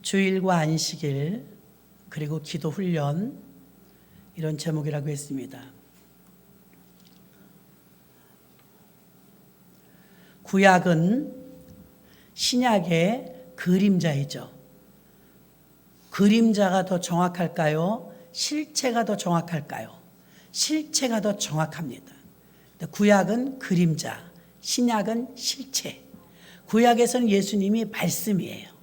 주일과 안식일 그리고 기도 훈련 이런 제목이라고 했습니다. 구약은 신약의 그림자이죠. 그림자가 더 정확할까요? 실체가 더 정확할까요? 실체가 더 정확합니다. 구약은 그림자, 신약은 실체. 구약에서는 예수님이 말씀이에요.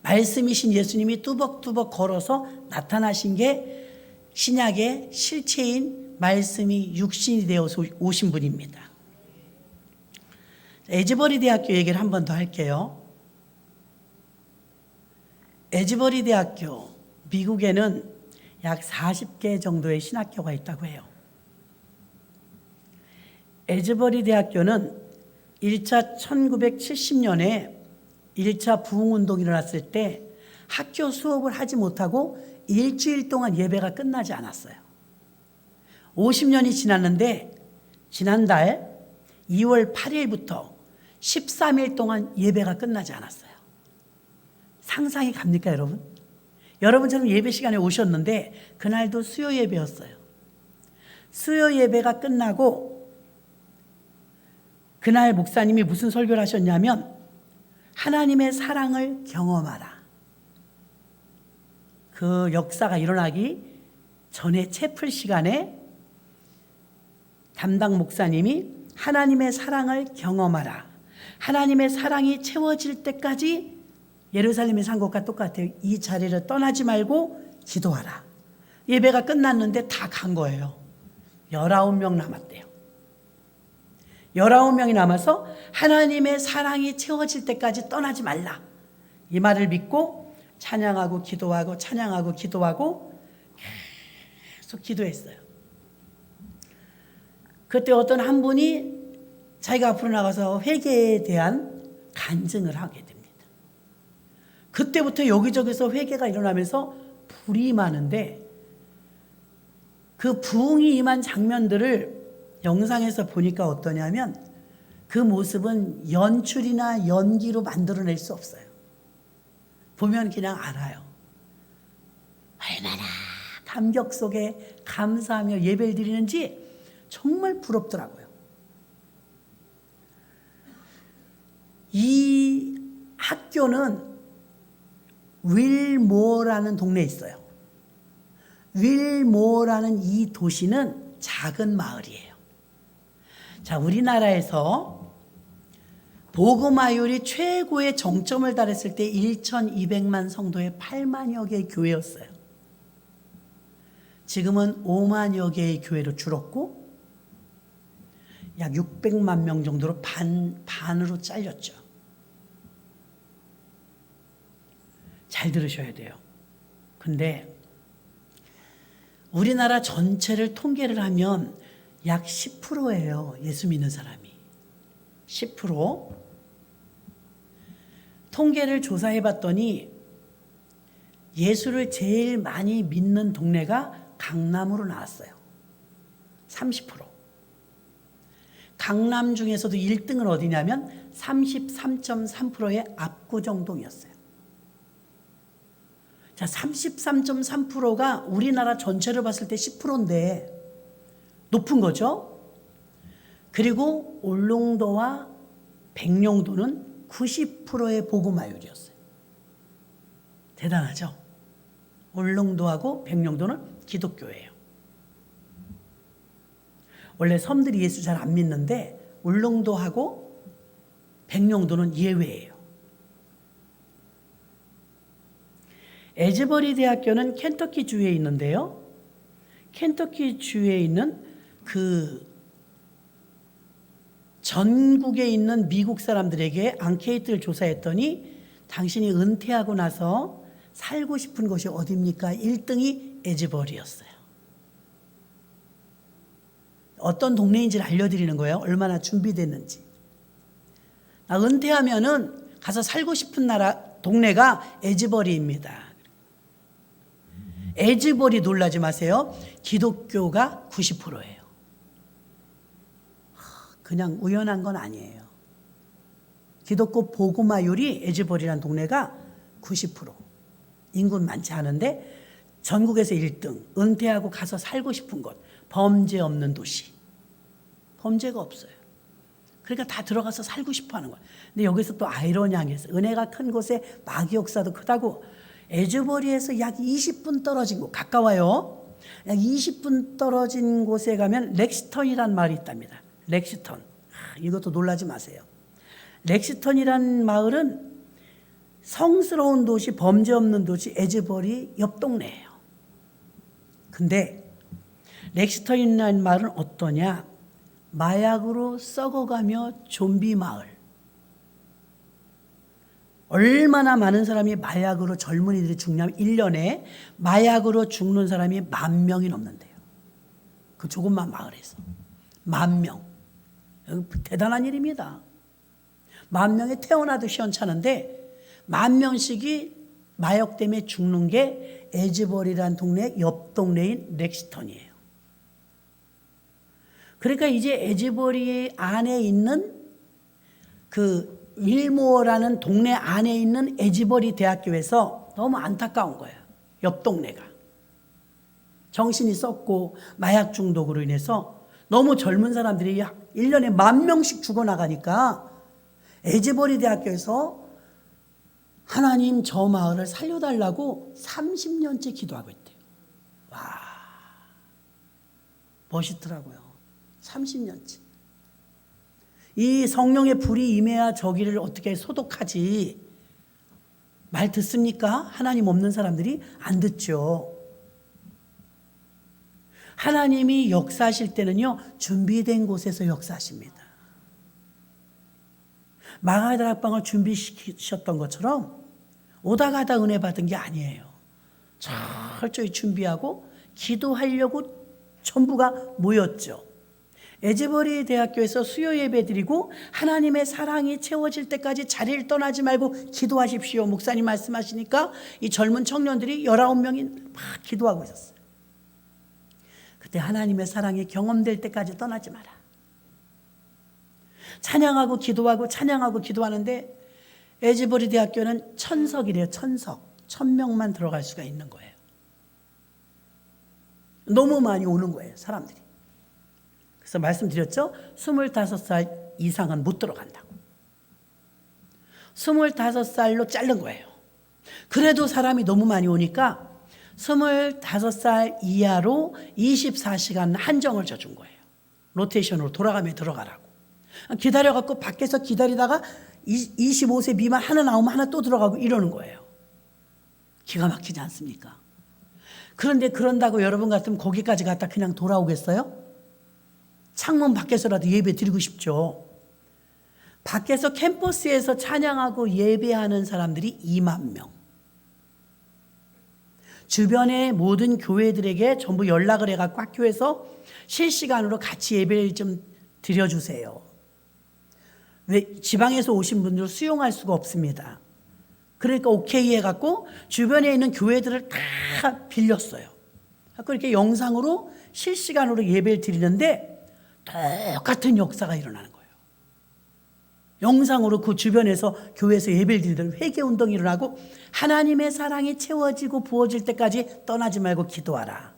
말씀이신 예수님이 뚜벅뚜벅 걸어서 나타나신 게 신약의 실체인 말씀이 육신이 되어서 오신 분입니다. 에즈버리 대학교 얘기를 한 번 더 할게요. 에즈버리 대학교, 미국에는 약 40개 정도의 신학교가 있다고 해요. 에즈버리 대학교는 1970년에 1차 부흥운동이 일어났을 때 학교 수업을 하지 못하고 일주일 동안 예배가 끝나지 않았어요. 50년이 지났는데 지난달 2월 8일부터 13일 동안 예배가 끝나지 않았어요. 상상이 갑니까, 여러분? 여러분처럼 예배 시간에 오셨는데 그날도 수요 예배였어요. 수요 예배가 끝나고 그날 목사님이 무슨 설교를 하셨냐면 하나님의 사랑을 경험하라. 그 역사가 일어나기 전에 채플 시간에 담당 목사님이 하나님의 사랑을 경험하라. 하나님의 사랑이 채워질 때까지 예루살렘의 산 것과 똑같아요. 이 자리를 떠나지 말고 기도하라. 예배가 끝났는데 다 간 거예요. 19명 남았대요. 19명이 남아서 하나님의 사랑이 채워질 때까지 떠나지 말라. 이 말을 믿고 찬양하고 기도하고 찬양하고 기도하고 계속 기도했어요. 그때 어떤 한 분이 자기가 앞으로 나가서 회개에 대한 간증을 하게 됩니다. 그때부터 여기저기서 회개가 일어나면서 불이 임하는데 그 부흥이 임한 장면들을 영상에서 보니까 어떠냐면 그 모습은 연출이나 연기로 만들어낼 수 없어요. 보면 그냥 알아요. 얼마나 감격 속에 감사하며 예배를 드리는지 정말 부럽더라고요. 이 학교는 윌모어라는 동네에 있어요. 윌모어라는 이 도시는 작은 마을이에요. 자, 우리나라에서 복음화율이 최고의 정점을 달했을 때 1,200만 성도의 8만여 개의 교회였어요. 지금은 5만여 개의 교회로 줄었고 약 600만 명 정도로 반으로 잘렸죠. 잘 들으셔야 돼요. 근데 우리나라 전체를 통계를 하면 약 10%예요. 예수 믿는 사람이. 10%. 통계를 조사해 봤더니 예수를 제일 많이 믿는 동네가 강남으로 나왔어요. 30%. 강남 중에서도 1등은 어디냐면 33.3%의 압구정동이었어요. 자, 33.3%가 우리나라 전체를 봤을 때 10%인데 높은 거죠. 그리고 울릉도와 백령도는 90%의 복음화율이었어요. 대단하죠. 울릉도하고 백령도는 기독교예요. 원래 섬들이 예수 잘 안 믿는데 울릉도하고 백령도는 예외예요. 에즈버리 대학교는 켄터키 주에 있는데요. 켄터키 주에 있는 그 전국에 있는 미국 사람들에게 앙케이트를 조사했더니 당신이 은퇴하고 나서 살고 싶은 곳이 어디입니까? 1등이 에즈버리였어요. 어떤 동네인지를 알려드리는 거예요. 얼마나 준비됐는지. 은퇴하면은 가서 살고 싶은 동네가 에즈버리입니다. 에즈버리 놀라지 마세요. 기독교가 90%예요. 그냥 우연한 건 아니에요. 기독교 복음화율이 에즈버리라는 동네가 90%. 인구는 많지 않은데 전국에서 1등, 은퇴하고 가서 살고 싶은 곳, 범죄 없는 도시. 범죄가 없어요. 그러니까 다 들어가서 살고 싶어 하는 거예요. 근데 여기서 또 아이러니하게 해서 은혜가 큰 곳에 마귀 역사도 크다고 에즈버리에서 약 20분 떨어진 곳, 가까워요. 약 20분 떨어진 곳에 가면 렉스턴이라는 마을이 있답니다. 렉스턴. 이것도 놀라지 마세요. 렉스턴이라는 마을은 성스러운 도시, 범죄 없는 도시 에즈버리 옆 동네예요. 근데 렉스턴이라는 마을은 어떠냐? 마약으로 썩어가며 좀비 마을. 얼마나 많은 사람이 마약으로 젊은이들이 죽냐면 1년에 마약으로 죽는 사람이 10,000명이 넘는데요. 그 조그만 마을에서 10,000명. 대단한 일입니다. 10,000명이 태어나도 시원찮은데 10,000명씩이 마약 때문에 죽는 게 에즈버리라는 동네 옆 동네인 렉스턴이에요. 그러니까 이제 에즈버리 안에 있는 그 윌모어라는 동네 안에 있는 에즈버리 대학교에서 너무 안타까운 거예요. 옆 동네가. 정신이 썩고 마약 중독으로 인해서 너무 젊은 사람들이 1년에 10,000명씩 죽어나가니까 에즈버리 대학교에서 하나님 저 마을을 살려달라고 30년째 기도하고 있대요. 와, 멋있더라고요. 30년째. 이 성령의 불이 임해야 저기를 어떻게 소독하지. 말 듣습니까? 하나님 없는 사람들이 안 듣죠. 하나님이 역사하실 때는요, 준비된 곳에서 역사하십니다. 마가다락방을 준비시켰던 것처럼 오다 가다 은혜 받은 게 아니에요. 철저히 준비하고 기도하려고 전부가 모였죠. 에즈버리 대학교에서 수요 예배 드리고 하나님의 사랑이 채워질 때까지 자리를 떠나지 말고 기도하십시오. 목사님 말씀하시니까 이 젊은 청년들이 19명이 막 기도하고 있었어요. 그때 하나님의 사랑이 경험될 때까지 떠나지 마라. 찬양하고 기도하고 찬양하고 기도하는데 에즈버리 대학교는 1,000석이래요. 1,000석. 1,000명만 들어갈 수가 있는 거예요. 너무 많이 오는 거예요. 사람들이. 그래서 말씀드렸죠. 25살 이상은 못 들어간다고. 25살로 자른 거예요. 그래도 사람이 너무 많이 오니까 25살 이하로 24시간 한정을 줘준 거예요. 로테이션으로 돌아가며 들어가라고. 기다려갖고 밖에서 기다리다가 25세 미만 하나 나오면 하나 또 들어가고 이러는 거예요. 기가 막히지 않습니까? 그런데 그런다고 여러분 같으면 거기까지 갔다 그냥 돌아오겠어요? 창문 밖에서라도 예배 드리고 싶죠. 밖에서 캠퍼스에서 찬양하고 예배하는 사람들이 20,000명. 주변의 모든 교회들에게 전부 연락을 해갖고 학교에서 실시간으로 같이 예배를 좀 드려주세요. 왜 지방에서 오신 분들 수용할 수가 없습니다. 그러니까 오케이 해갖고 주변에 있는 교회들을 다 빌렸어요. 그렇게 영상으로 실시간으로 예배를 드리는데 똑같은 역사가 일어나는 거예요. 영상으로 그 주변에서 교회에서 예배를 드리던 회개운동이 일어나고 하나님의 사랑이 채워지고 부어질 때까지 떠나지 말고 기도하라.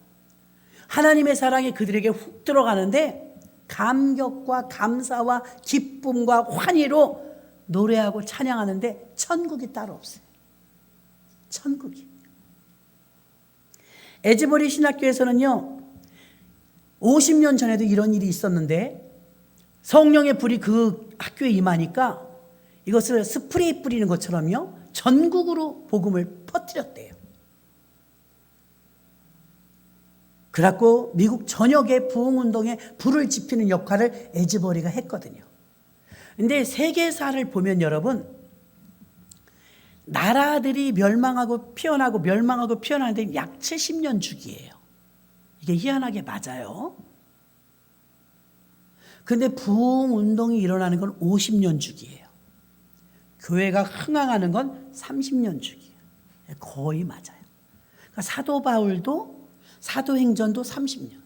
하나님의 사랑이 그들에게 훅 들어가는데 감격과 감사와 기쁨과 환희로 노래하고 찬양하는데 천국이 따로 없어요. 천국이. 에즈버리 신학교에서는요 50년 전에도 이런 일이 있었는데 성령의 불이 그 학교에 임하니까 이것을 스프레이 뿌리는 것처럼요 전국으로 복음을 퍼뜨렸대요. 그래갖고 미국 전역의 부흥운동에 불을 지피는 역할을 에즈버리가 했거든요. 근데 세계사를 보면 여러분 나라들이 멸망하고 피어나고 멸망하고 피어나는데 약 70년 주기예요. 이게 희한하게 맞아요. 근데 부흥운동이 일어나는 건 50년 주기예요. 교회가 흥황하는 건 30년 주기예요. 거의 맞아요. 그러니까 사도 바울도 사도행전도 30년.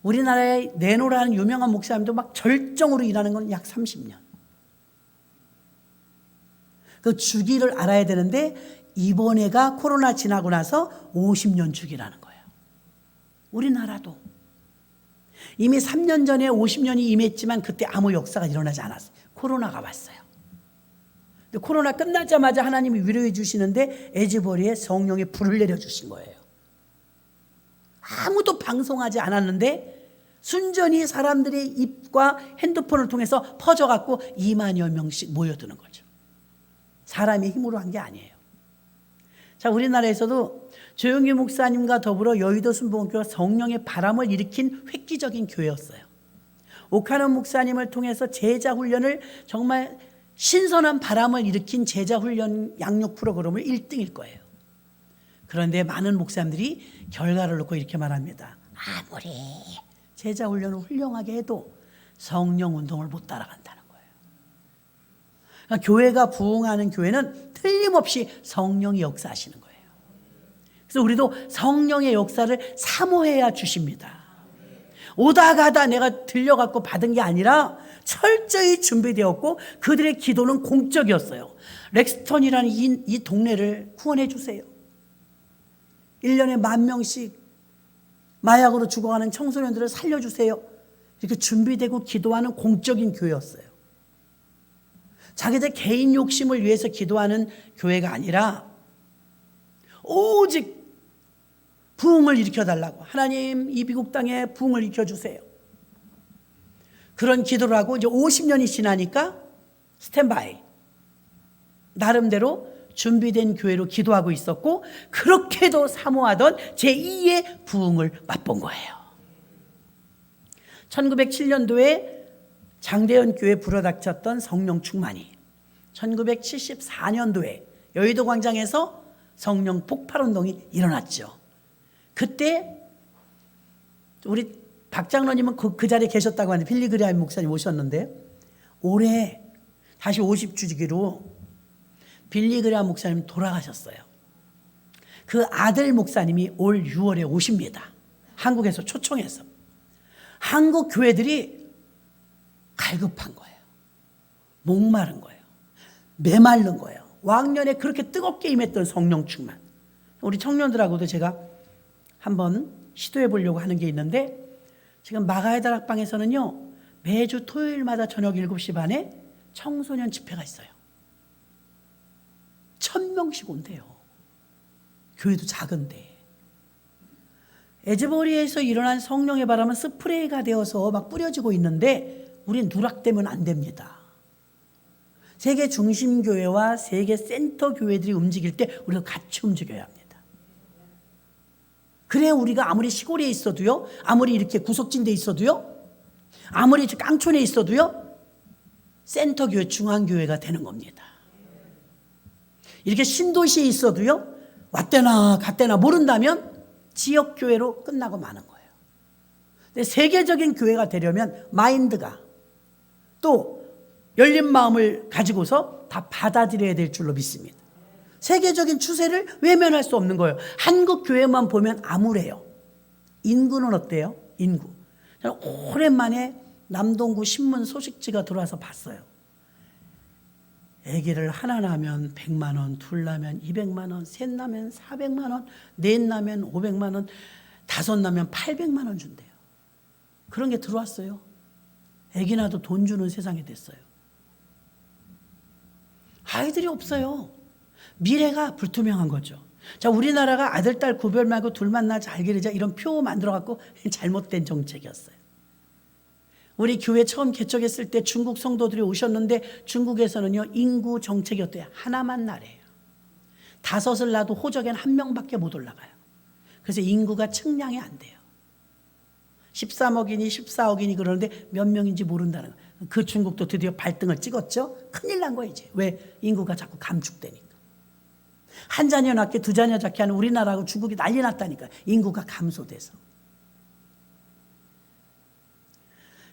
우리나라의 네노라는 유명한 목사님도 막 절정으로 일하는 건 약 30년. 그 주기를 알아야 되는데 이번에가 코로나 지나고 나서 50년 주기라는 거예요. 우리나라도 이미 3년 전에 50년이 임했지만 그때 아무 역사가 일어나지 않았어요. 코로나가 왔어요. 근데 코로나 끝나자마자 하나님이 위로해 주시는데 에즈버리에 성령의 불을 내려주신 거예요. 아무도 방송하지 않았는데 순전히 사람들의 입과 핸드폰을 통해서 퍼져갖고 2만여 명씩 모여드는 거죠. 사람의 힘으로 한 게 아니에요. 자, 우리나라에서도 조영기 목사님과 더불어 여의도 순복음교회가 성령의 바람을 일으킨 획기적인 교회였어요. 오카노 목사님을 통해서 제자 훈련을 정말 신선한 바람을 일으킨 제자 훈련 양육 프로그램을 1등일 거예요. 그런데 많은 목사님들이 결과를 놓고 이렇게 말합니다. 아무리 제자 훈련을 훌륭하게 해도 성령 운동을 못 따라간다는 거예요. 그러니까 교회가 부흥하는 교회는 틀림없이 성령이 역사하시는 거예요. 그래서 우리도 성령의 역사를 사모해야 주십니다. 오다 가다 내가 들려갖고 받은 게 아니라 철저히 준비되었고 그들의 기도는 공적이었어요. 렉스턴이라는 이 동네를 구원해 주세요. 1년에 10,000명씩 마약으로 죽어가는 청소년들을 살려주세요. 이렇게 준비되고 기도하는 공적인 교회였어요. 자기들 개인 욕심을 위해서 기도하는 교회가 아니라 오직 부흥을 일으켜달라고. 하나님, 이 미국 땅에 부흥을 일으켜주세요. 그런 기도를 하고 이제 50년이 지나니까 스탠바이. 나름대로 준비된 교회로 기도하고 있었고 그렇게도 사모하던 제2의 부흥을 맛본 거예요. 1907년도에 장대현 교회 불어닥쳤던 성령 충만이 1974년도에 여의도 광장에서 성령 폭발운동이 일어났죠. 그때 우리 박 장로님은 그 자리에 계셨다고 하는데 빌리그레함 목사님 오셨는데 올해 다시 50주기로 빌리그레함 목사님 돌아가셨어요. 그 아들 목사님이 올 6월에 오십니다. 한국에서 초청해서. 한국 교회들이 갈급한 거예요. 목마른 거예요. 메마른 거예요. 왕년에 그렇게 뜨겁게 임했던 성령 충만. 우리 청년들하고도 제가 한번 시도해 보려고 하는 게 있는데 지금 마가의 다락방에서는요 매주 토요일마다 저녁 7시 반에 청소년 집회가 있어요. 1,000명씩 온대요. 교회도 작은데. 에즈버리에서 일어난 성령의 바람은 스프레이가 되어서 막 뿌려지고 있는데 우린 누락되면 안 됩니다. 세계 중심 교회와 세계 센터 교회들이 움직일 때 우리가 같이 움직여야 합니다. 그래 우리가 아무리 시골에 있어도요, 아무리 이렇게 구석진 데 있어도요, 아무리 깡촌에 있어도요, 센터 교회, 중앙교회가 되는 겁니다. 이렇게 신도시에 있어도요, 왔대나 갔대나 모른다면 지역교회로 끝나고 마는 거예요. 근데 세계적인 교회가 되려면 마인드가 또 열린 마음을 가지고서 다 받아들여야 될 줄로 믿습니다. 세계적인 추세를 외면할 수 없는 거예요. 한국 교회만 보면 암울해요. 인구는 어때요? 인구. 저는 오랜만에 남동구 신문 소식지가 들어와서 봤어요. 아기를 하나 낳으면 100만 원, 둘 낳으면 200만 원, 셋 낳으면 400만 원, 넷 낳으면 500만 원, 다섯 낳으면 800만 원 준대요. 그런 게 들어왔어요. 아기 낳아도 돈 주는 세상이 됐어요. 아이들이 없어요. 미래가 불투명한 거죠. 자, 우리나라가 아들, 딸 구별 말고 둘만 낳아 잘 기르자 이런 표 만들어갖고 잘못된 정책이었어요. 우리 교회 처음 개척했을 때 중국 성도들이 오셨는데 중국에서는요 인구 정책이 어때요? 하나만 낳으래요. 5을 낳아도 호적엔 1명밖에 못 올라가요. 그래서 인구가 측량이 안 돼요. 13억이니 14억이니 그러는데 몇 명인지 모른다는 거예요. 그 중국도 드디어 발등을 찍었죠. 큰일 난 거예요 이제. 왜? 인구가 자꾸 감축되니까. 한 자녀 낳게 두 자녀 낳게 하는 우리나라하고 중국이 난리 났다니까. 인구가 감소돼서.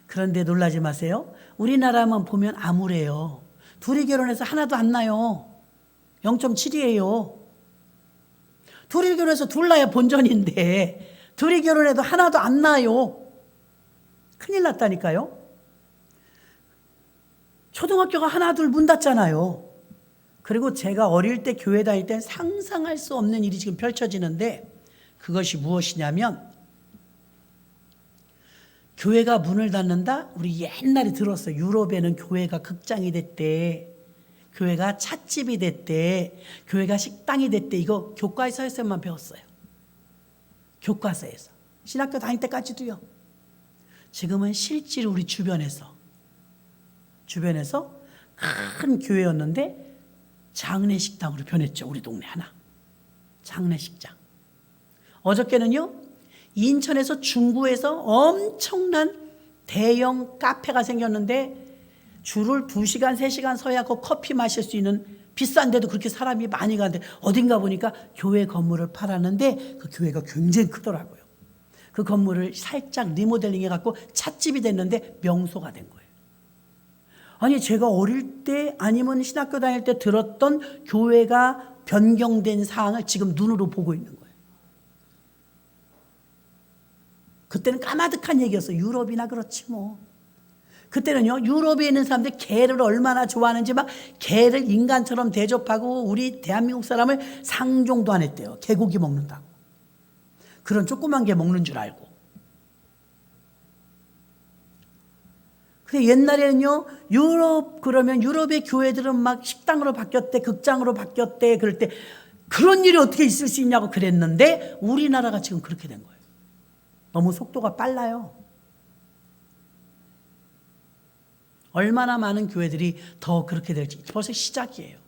그런데 놀라지 마세요. 우리나라만 보면 암울해요. 둘이 결혼해서 하나도 안 나요. 0.7이에요. 둘이 결혼해서 둘 나야 본전인데 둘이 결혼해도 하나도 안 나요. 큰일 났다니까요. 초등학교가 하나 둘 문 닫잖아요. 그리고 제가 어릴 때 교회 다닐 땐 상상할 수 없는 일이 지금 펼쳐지는데, 그것이 무엇이냐면, 교회가 문을 닫는다? 우리 옛날에 들었어요. 유럽에는 교회가 극장이 됐대. 교회가 찻집이 됐대. 교회가 식당이 됐대. 이거 교과서에서만 배웠어요. 교과서에서. 신학교 다닐 때까지도요. 지금은 실제로 우리 주변에서 큰 교회였는데 장례식당으로 변했죠. 우리 동네 하나. 장례식장. 어저께는요, 인천에서 중구에서 엄청난 대형 카페가 생겼는데 줄을 2시간, 3시간 서야 그 커피 마실 수 있는, 비싼데도 그렇게 사람이 많이 가는데 어딘가 보니까 교회 건물을 팔았는데 그 교회가 굉장히 크더라고요. 그 건물을 살짝 리모델링 해갖고 찻집이 됐는데 명소가 된 거예요. 아니, 제가 어릴 때 아니면 신학교 다닐 때 들었던 교회가 변경된 사항을 지금 눈으로 보고 있는 거예요. 그때는 까마득한 얘기였어요. 유럽이나 그렇지 뭐. 그때는요, 유럽에 있는 사람들 개를 얼마나 좋아하는지 막 개를 인간처럼 대접하고 우리 대한민국 사람을 상종도 안 했대요. 개고기 먹는다고. 그런 조그만 게 먹는 줄 알고. 근데 옛날에는요, 그러면 유럽의 교회들은 막 식당으로 바뀌었대, 극장으로 바뀌었대, 그럴 때 그런 일이 어떻게 있을 수 있냐고 그랬는데 우리나라가 지금 그렇게 된 거예요. 너무 속도가 빨라요. 얼마나 많은 교회들이 더 그렇게 될지 벌써 시작이에요.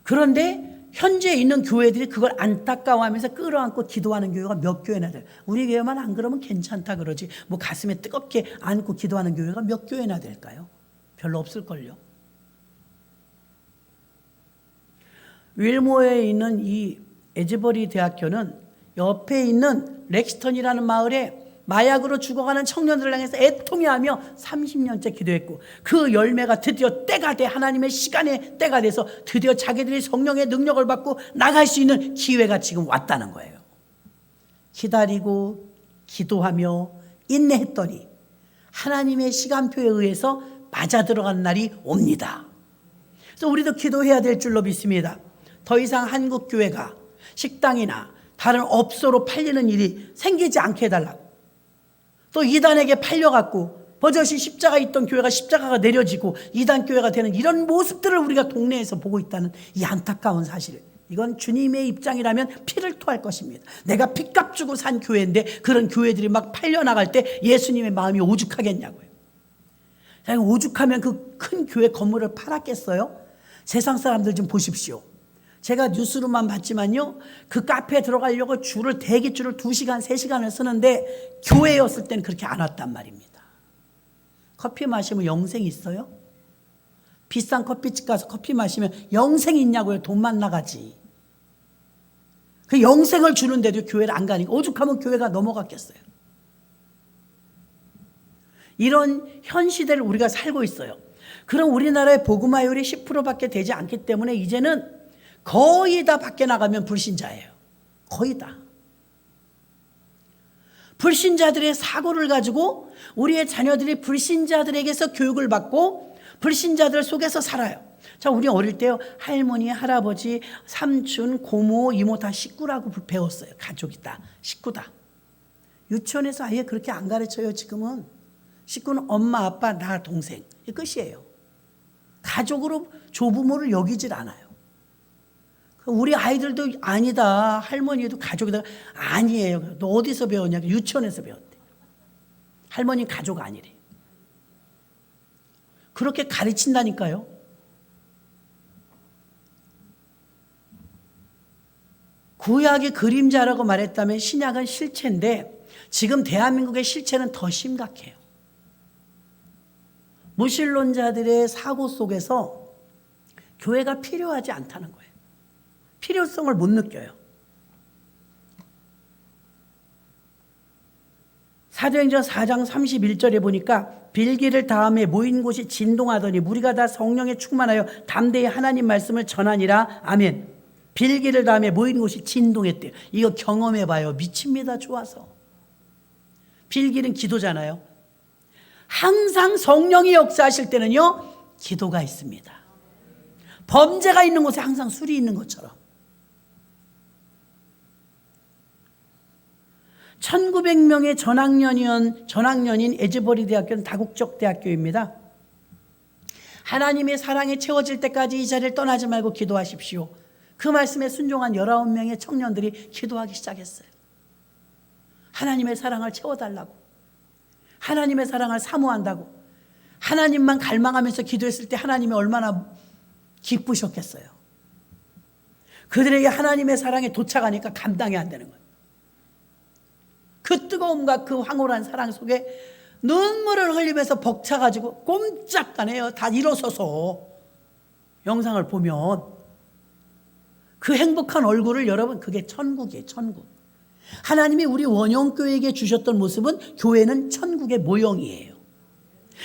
그런데 현재 있는 교회들이 그걸 안타까워하면서 끌어안고 기도하는 교회가 몇 교회나 돼요. 우리 교회만 안 그러면 괜찮다 그러지, 뭐 가슴에 뜨겁게 안고 기도하는 교회가 몇 교회나 될까요? 별로 없을걸요. 윌모어에 있는 이 에즈버리 대학교는 옆에 있는 렉스턴이라는 마을에 마약으로 죽어가는 청년들을 향해서 애통해하며 30년째 기도했고, 그 열매가 드디어 때가 돼, 하나님의 시간의 때가 돼서 드디어 자기들이 성령의 능력을 받고 나갈 수 있는 기회가 지금 왔다는 거예요. 기다리고 기도하며 인내했더니 하나님의 시간표에 의해서 맞아 들어간 날이 옵니다. 그래서 우리도 기도해야 될 줄로 믿습니다. 더 이상 한국 교회가 식당이나 다른 업소로 팔리는 일이 생기지 않게 해달라고. 또 이단에게 팔려갖고 버젓이 십자가 있던 교회가 십자가가 내려지고 이단 교회가 되는 이런 모습들을 우리가 동네에서 보고 있다는 이 안타까운 사실. 이건 주님의 입장이라면 피를 토할 것입니다. 내가 핏값 주고 산 교회인데 그런 교회들이 막 팔려나갈 때 예수님의 마음이 오죽하겠냐고요. 오죽하면 그 큰 교회 건물을 팔았겠어요? 세상 사람들 좀 보십시오. 제가 뉴스로만 봤지만요, 그 카페에 들어가려고 대기줄을 2시간, 3시간을 쓰는데 교회였을 때는 그렇게 안 왔단 말입니다. 커피 마시면 영생이 있어요? 비싼 커피집 가서 커피 마시면 영생이 있냐고요? 돈만 나가지. 그 영생을 주는데도 교회를 안 가니까 오죽하면 교회가 넘어갔겠어요. 이런 현 시대를 우리가 살고 있어요. 그럼 우리나라의 복음화율이 10%밖에 되지 않기 때문에 이제는 거의 다 밖에 나가면 불신자예요. 거의 다. 불신자들의 사고를 가지고 우리의 자녀들이 불신자들에게서 교육을 받고 불신자들 속에서 살아요. 자, 우리 어릴 때요, 할머니, 할아버지, 삼촌, 고모, 이모 다 식구라고 배웠어요. 가족이다, 식구다. 유치원에서 아예 그렇게 안 가르쳐요. 지금은 식구는 엄마, 아빠, 나, 동생, 이 끝이에요. 가족으로 조부모를 여기질 않아요. 우리 아이들도 아니다, 할머니도 가족이다. 아니에요. 너 어디서 배웠냐? 유치원에서 배웠대. 할머니 가족 아니래. 그렇게 가르친다니까요. 구약의 그림자라고 말했다면 신약은 실체인데 지금 대한민국의 실체는 더 심각해요. 무신론자들의 사고 속에서 교회가 필요하지 않다는 거예요. 필요성을 못 느껴요. 사도행전 4장 31절에 보니까 빌기를 다음에 모인 곳이 진동하더니 무리가 다 성령에 충만하여 담대히 하나님 말씀을 전하니라. 아멘. 빌기를 다음에 모인 곳이 진동했대요. 이거 경험해봐요. 미칩니다. 좋아서. 빌기는 기도잖아요. 항상 성령이 역사하실 때는요, 기도가 있습니다. 범죄가 있는 곳에 항상 술이 있는 것처럼. 1900명의 전학년인 에즈버리 대학교는 다국적 대학교입니다. 하나님의 사랑에 채워질 때까지 이 자리를 떠나지 말고 기도하십시오. 그 말씀에 순종한 19명의 청년들이 기도하기 시작했어요. 하나님의 사랑을 채워달라고, 하나님의 사랑을 사모한다고, 하나님만 갈망하면서 기도했을 때 하나님이 얼마나 기쁘셨겠어요. 그들에게 하나님의 사랑에 도착하니까 감당이 안 되는 거예요. 그 뜨거움과 그 황홀한 사랑 속에 눈물을 흘리면서 벅차가지고 꼼짝 안 해요. 다 일어서서 영상을 보면 그 행복한 얼굴을, 여러분, 그게 천국이에요. 천국. 하나님이 우리 원영교회에게 주셨던 모습은 교회는 천국의 모형이에요.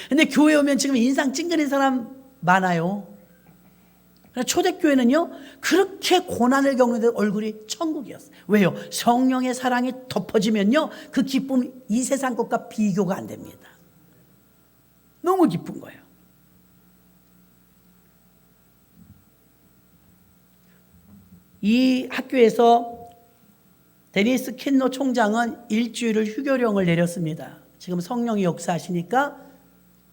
근데 교회 오면 지금 인상 찡그린 사람 많아요. 초대교회는요, 그렇게 고난을 겪는데 얼굴이 천국이었어요. 왜요? 성령의 사랑이 덮어지면요, 그 기쁨 이 세상 것과 비교가 안 됩니다. 너무 기쁜 거예요. 이 학교에서 데니스 킨노 총장은 일주일을 휴교령을 내렸습니다. 지금 성령이 역사하시니까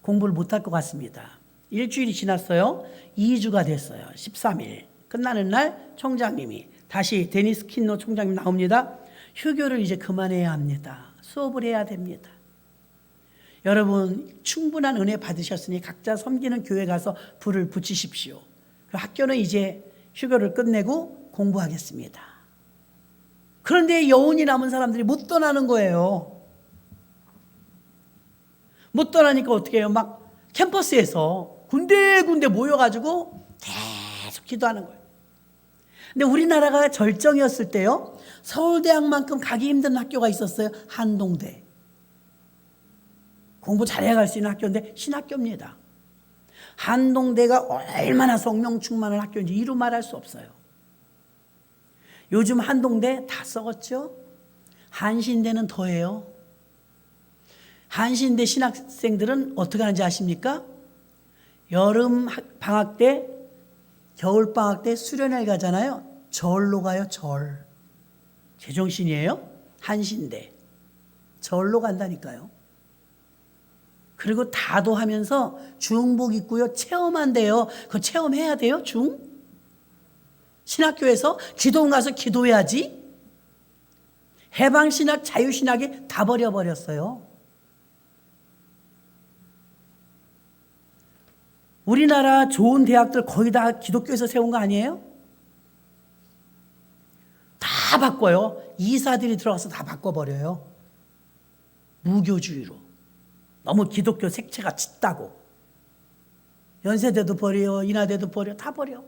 공부를 못할 것 같습니다. 일주일이 지났어요. 2주가 됐어요. 13일 끝나는 날 총장님이 다시 데니스 킨노 총장님 나옵니다. 휴교를 이제 그만해야 합니다. 수업을 해야 됩니다. 여러분, 충분한 은혜 받으셨으니 각자 섬기는 교회 가서 불을 붙이십시오. 학교는 이제 휴교를 끝내고 공부하겠습니다. 그런데 여운이 남은 사람들이 못 떠나는 거예요. 못 떠나니까 어떻게 해요? 막 캠퍼스에서 군데군데 모여가지고 계속 기도하는 거예요. 근데 우리나라가 절정이었을 때요, 서울대학만큼 가기 힘든 학교가 있었어요. 한동대. 공부 잘해야 갈 수 있는 학교인데 신학교입니다. 한동대가 얼마나 성령 충만한 학교인지 이루 말할 수 없어요. 요즘 한동대 다 썩었죠? 한신대는 더해요. 한신대 신학생들은 어떻게 하는지 아십니까? 여름 방학 때, 겨울 방학 때 수련회 가잖아요. 절로 가요. 절. 제정신이에요? 한신대. 절로 간다니까요. 그리고 다도하면서 중복 입고요, 체험한대요. 그거 체험해야 돼요, 신학교에서 기도원 가서 기도해야지. 해방신학, 자유신학이 다 버려버렸어요. 우리나라 좋은 대학들 거의 다 기독교에서 세운 거 아니에요? 다 바꿔요. 이사들이 들어가서 다 바꿔버려요. 무교주의로. 너무 기독교 색채가 짙다고. 연세대도 버려, 인하대도 버려, 다 버려.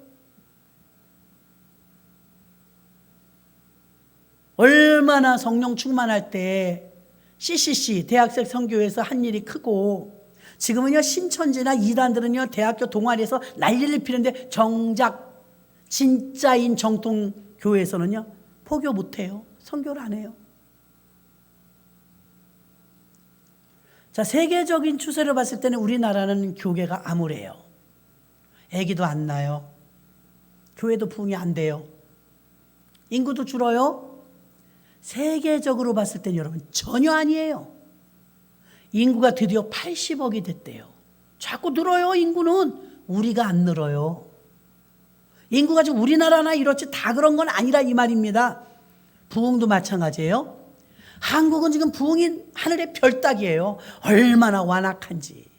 얼마나 성령 충만할 때 CCC, 대학생 선교회에서 한 일이 크고, 지금은요, 신천지나 이단들은요, 대학교 동아리에서 난리를 피는데 정작 진짜인 정통교회에서는요, 포교 못해요. 선교를 안 해요. 자, 세계적인 추세를 봤을 때는 우리나라는 교계가 암울해요. 아기도 안 나요. 교회도 부흥이 안 돼요. 인구도 줄어요. 세계적으로 봤을 때는 여러분 전혀 아니에요. 인구가 드디어 80억이 됐대요. 자꾸 늘어요. 인구는. 우리가 안 늘어요. 인구가 지금 우리나라나 이렇지 다 그런 건 아니라 이 말입니다. 부흥도 마찬가지예요. 한국은 지금 부흥이 하늘의 별따기예요. 얼마나 완악한지.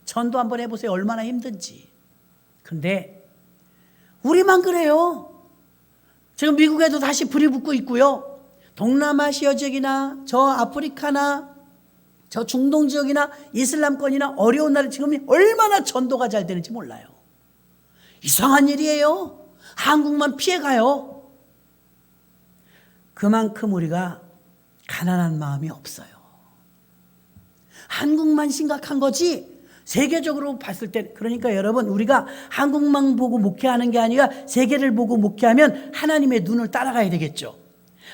전도 한번 해보세요. 얼마나 힘든지. 근데 우리만 그래요. 지금 미국에도 다시 불이 붙고 있고요. 동남아시아 지역이나 저 아프리카나 저 중동 지역이나 이슬람권이나 어려운 나라 지금 얼마나 전도가 잘 되는지 몰라요. 이상한 일이에요. 한국만 피해가요. 그만큼 우리가 가난한 마음이 없어요. 한국만 심각한 거지 세계적으로 봤을 때, 그러니까 여러분, 우리가 한국만 보고 목회하는 게 아니라 세계를 보고 목회하면 하나님의 눈을 따라가야 되겠죠.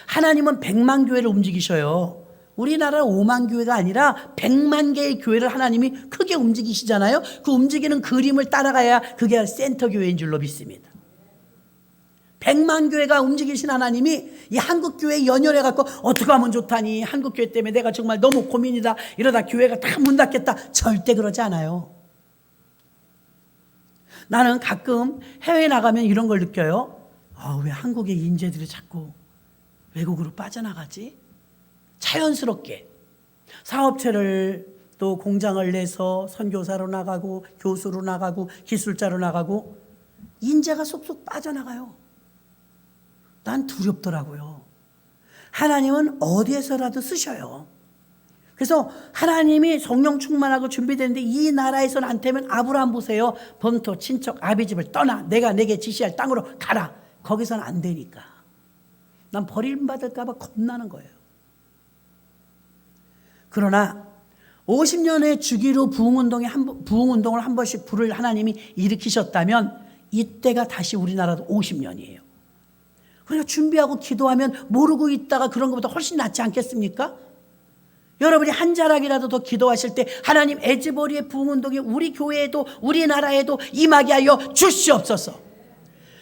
하나님은 100만 교회를 움직이셔요. 우리나라 5만 교회가 아니라 100만 개의 교회를 하나님이 크게 움직이시잖아요. 그 움직이는 그림을 따라가야 그게 센터 교회인 줄로 믿습니다. 100만 교회가 움직이신 하나님이 이 한국 교회에 연연해갖고 어떻게 하면 좋다니, 한국 교회 때문에 내가 정말 너무 고민이다, 이러다 교회가 다 문 닫겠다, 절대 그러지 않아요. 나는 가끔 해외에 나가면 이런 걸 느껴요. 왜 한국의 인재들이 자꾸 외국으로 빠져나가지? 자연스럽게 사업체를 또 공장을 내서 선교사로 나가고 교수로 나가고 기술자로 나가고 인재가 쏙쏙 빠져나가요. 난 두렵더라고요. 하나님은 어디에서라도 쓰셔요. 그래서 하나님이 성령 충만하고 준비되는데 이 나라에서는 안 되면 아브라함 보세요. 본토 친척 아비 집을 떠나 내가 내게 지시할 땅으로 가라. 거기서는 안 되니까. 난 버림받을까 봐 겁나는 거예요. 그러나 50년의 주기로 부흥운동을 한 번씩 불을 하나님이 일으키셨다면 이때가 다시 우리나라도 50년이에요. 그러니까 준비하고 기도하면 모르고 있다가 그런 것보다 훨씬 낫지 않겠습니까? 여러분이 한 자락이라도 더 기도하실 때 하나님 에즈버리의 부흥운동이 우리 교회에도 우리나라에도 임하게 하여 주시옵소서.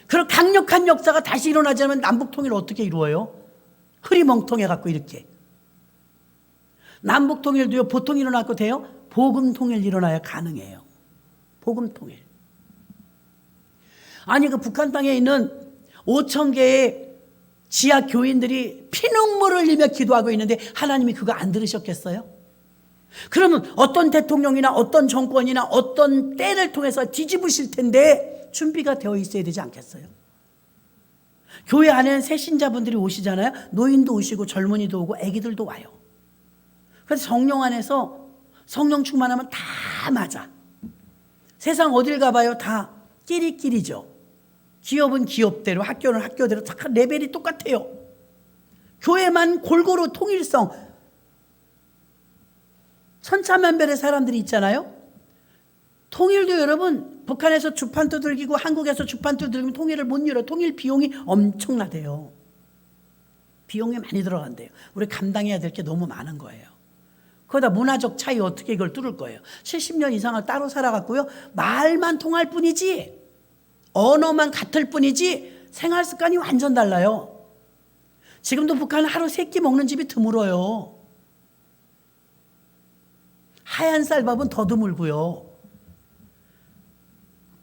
그런 강력한 역사가 다시 일어나지 않으면 남북통일 어떻게 이루어요? 흐리멍텅해갖고 이렇게. 남북통일도요 보통 일어나고 돼요? 복음통일 일어나야 가능해요. 복음통일. 아니 그 북한 땅에 있는 5천 개의 지하 교인들이 피눈물을 흘리며 기도하고 있는데 하나님이 그거 안 들으셨겠어요? 그러면 어떤 대통령이나 어떤 정권이나 어떤 때를 통해서 뒤집으실 텐데 준비가 되어 있어야 되지 않겠어요? 교회 안에는 새신자분들이 오시잖아요. 노인도 오시고 젊은이도 오고 아기들도 와요. 그래서 성령 안에서 성령 충만하면 다 맞아. 세상 어딜 가봐요. 다 끼리끼리죠. 기업은 기업대로, 학교는 학교대로 다 레벨이 똑같아요. 교회만 골고루 통일성. 천차만별의 사람들이 있잖아요. 통일도 여러분 북한에서 주판도 들기고 한국에서 주판도 들기면 통일을 못 이뤄요. 통일 비용이 엄청나대요. 비용이 많이 들어간대요. 우리 감당해야 될 게 너무 많은 거예요. 거기다 문화적 차이 어떻게 이걸 뚫을 거예요. 70년 이상을 따로 살아갔고요. 말만 통할 뿐이지 언어만 같을 뿐이지 생활 습관이 완전 달라요. 지금도 북한은 하루 3끼 먹는 집이 드물어요. 하얀 쌀밥은 더 드물고요.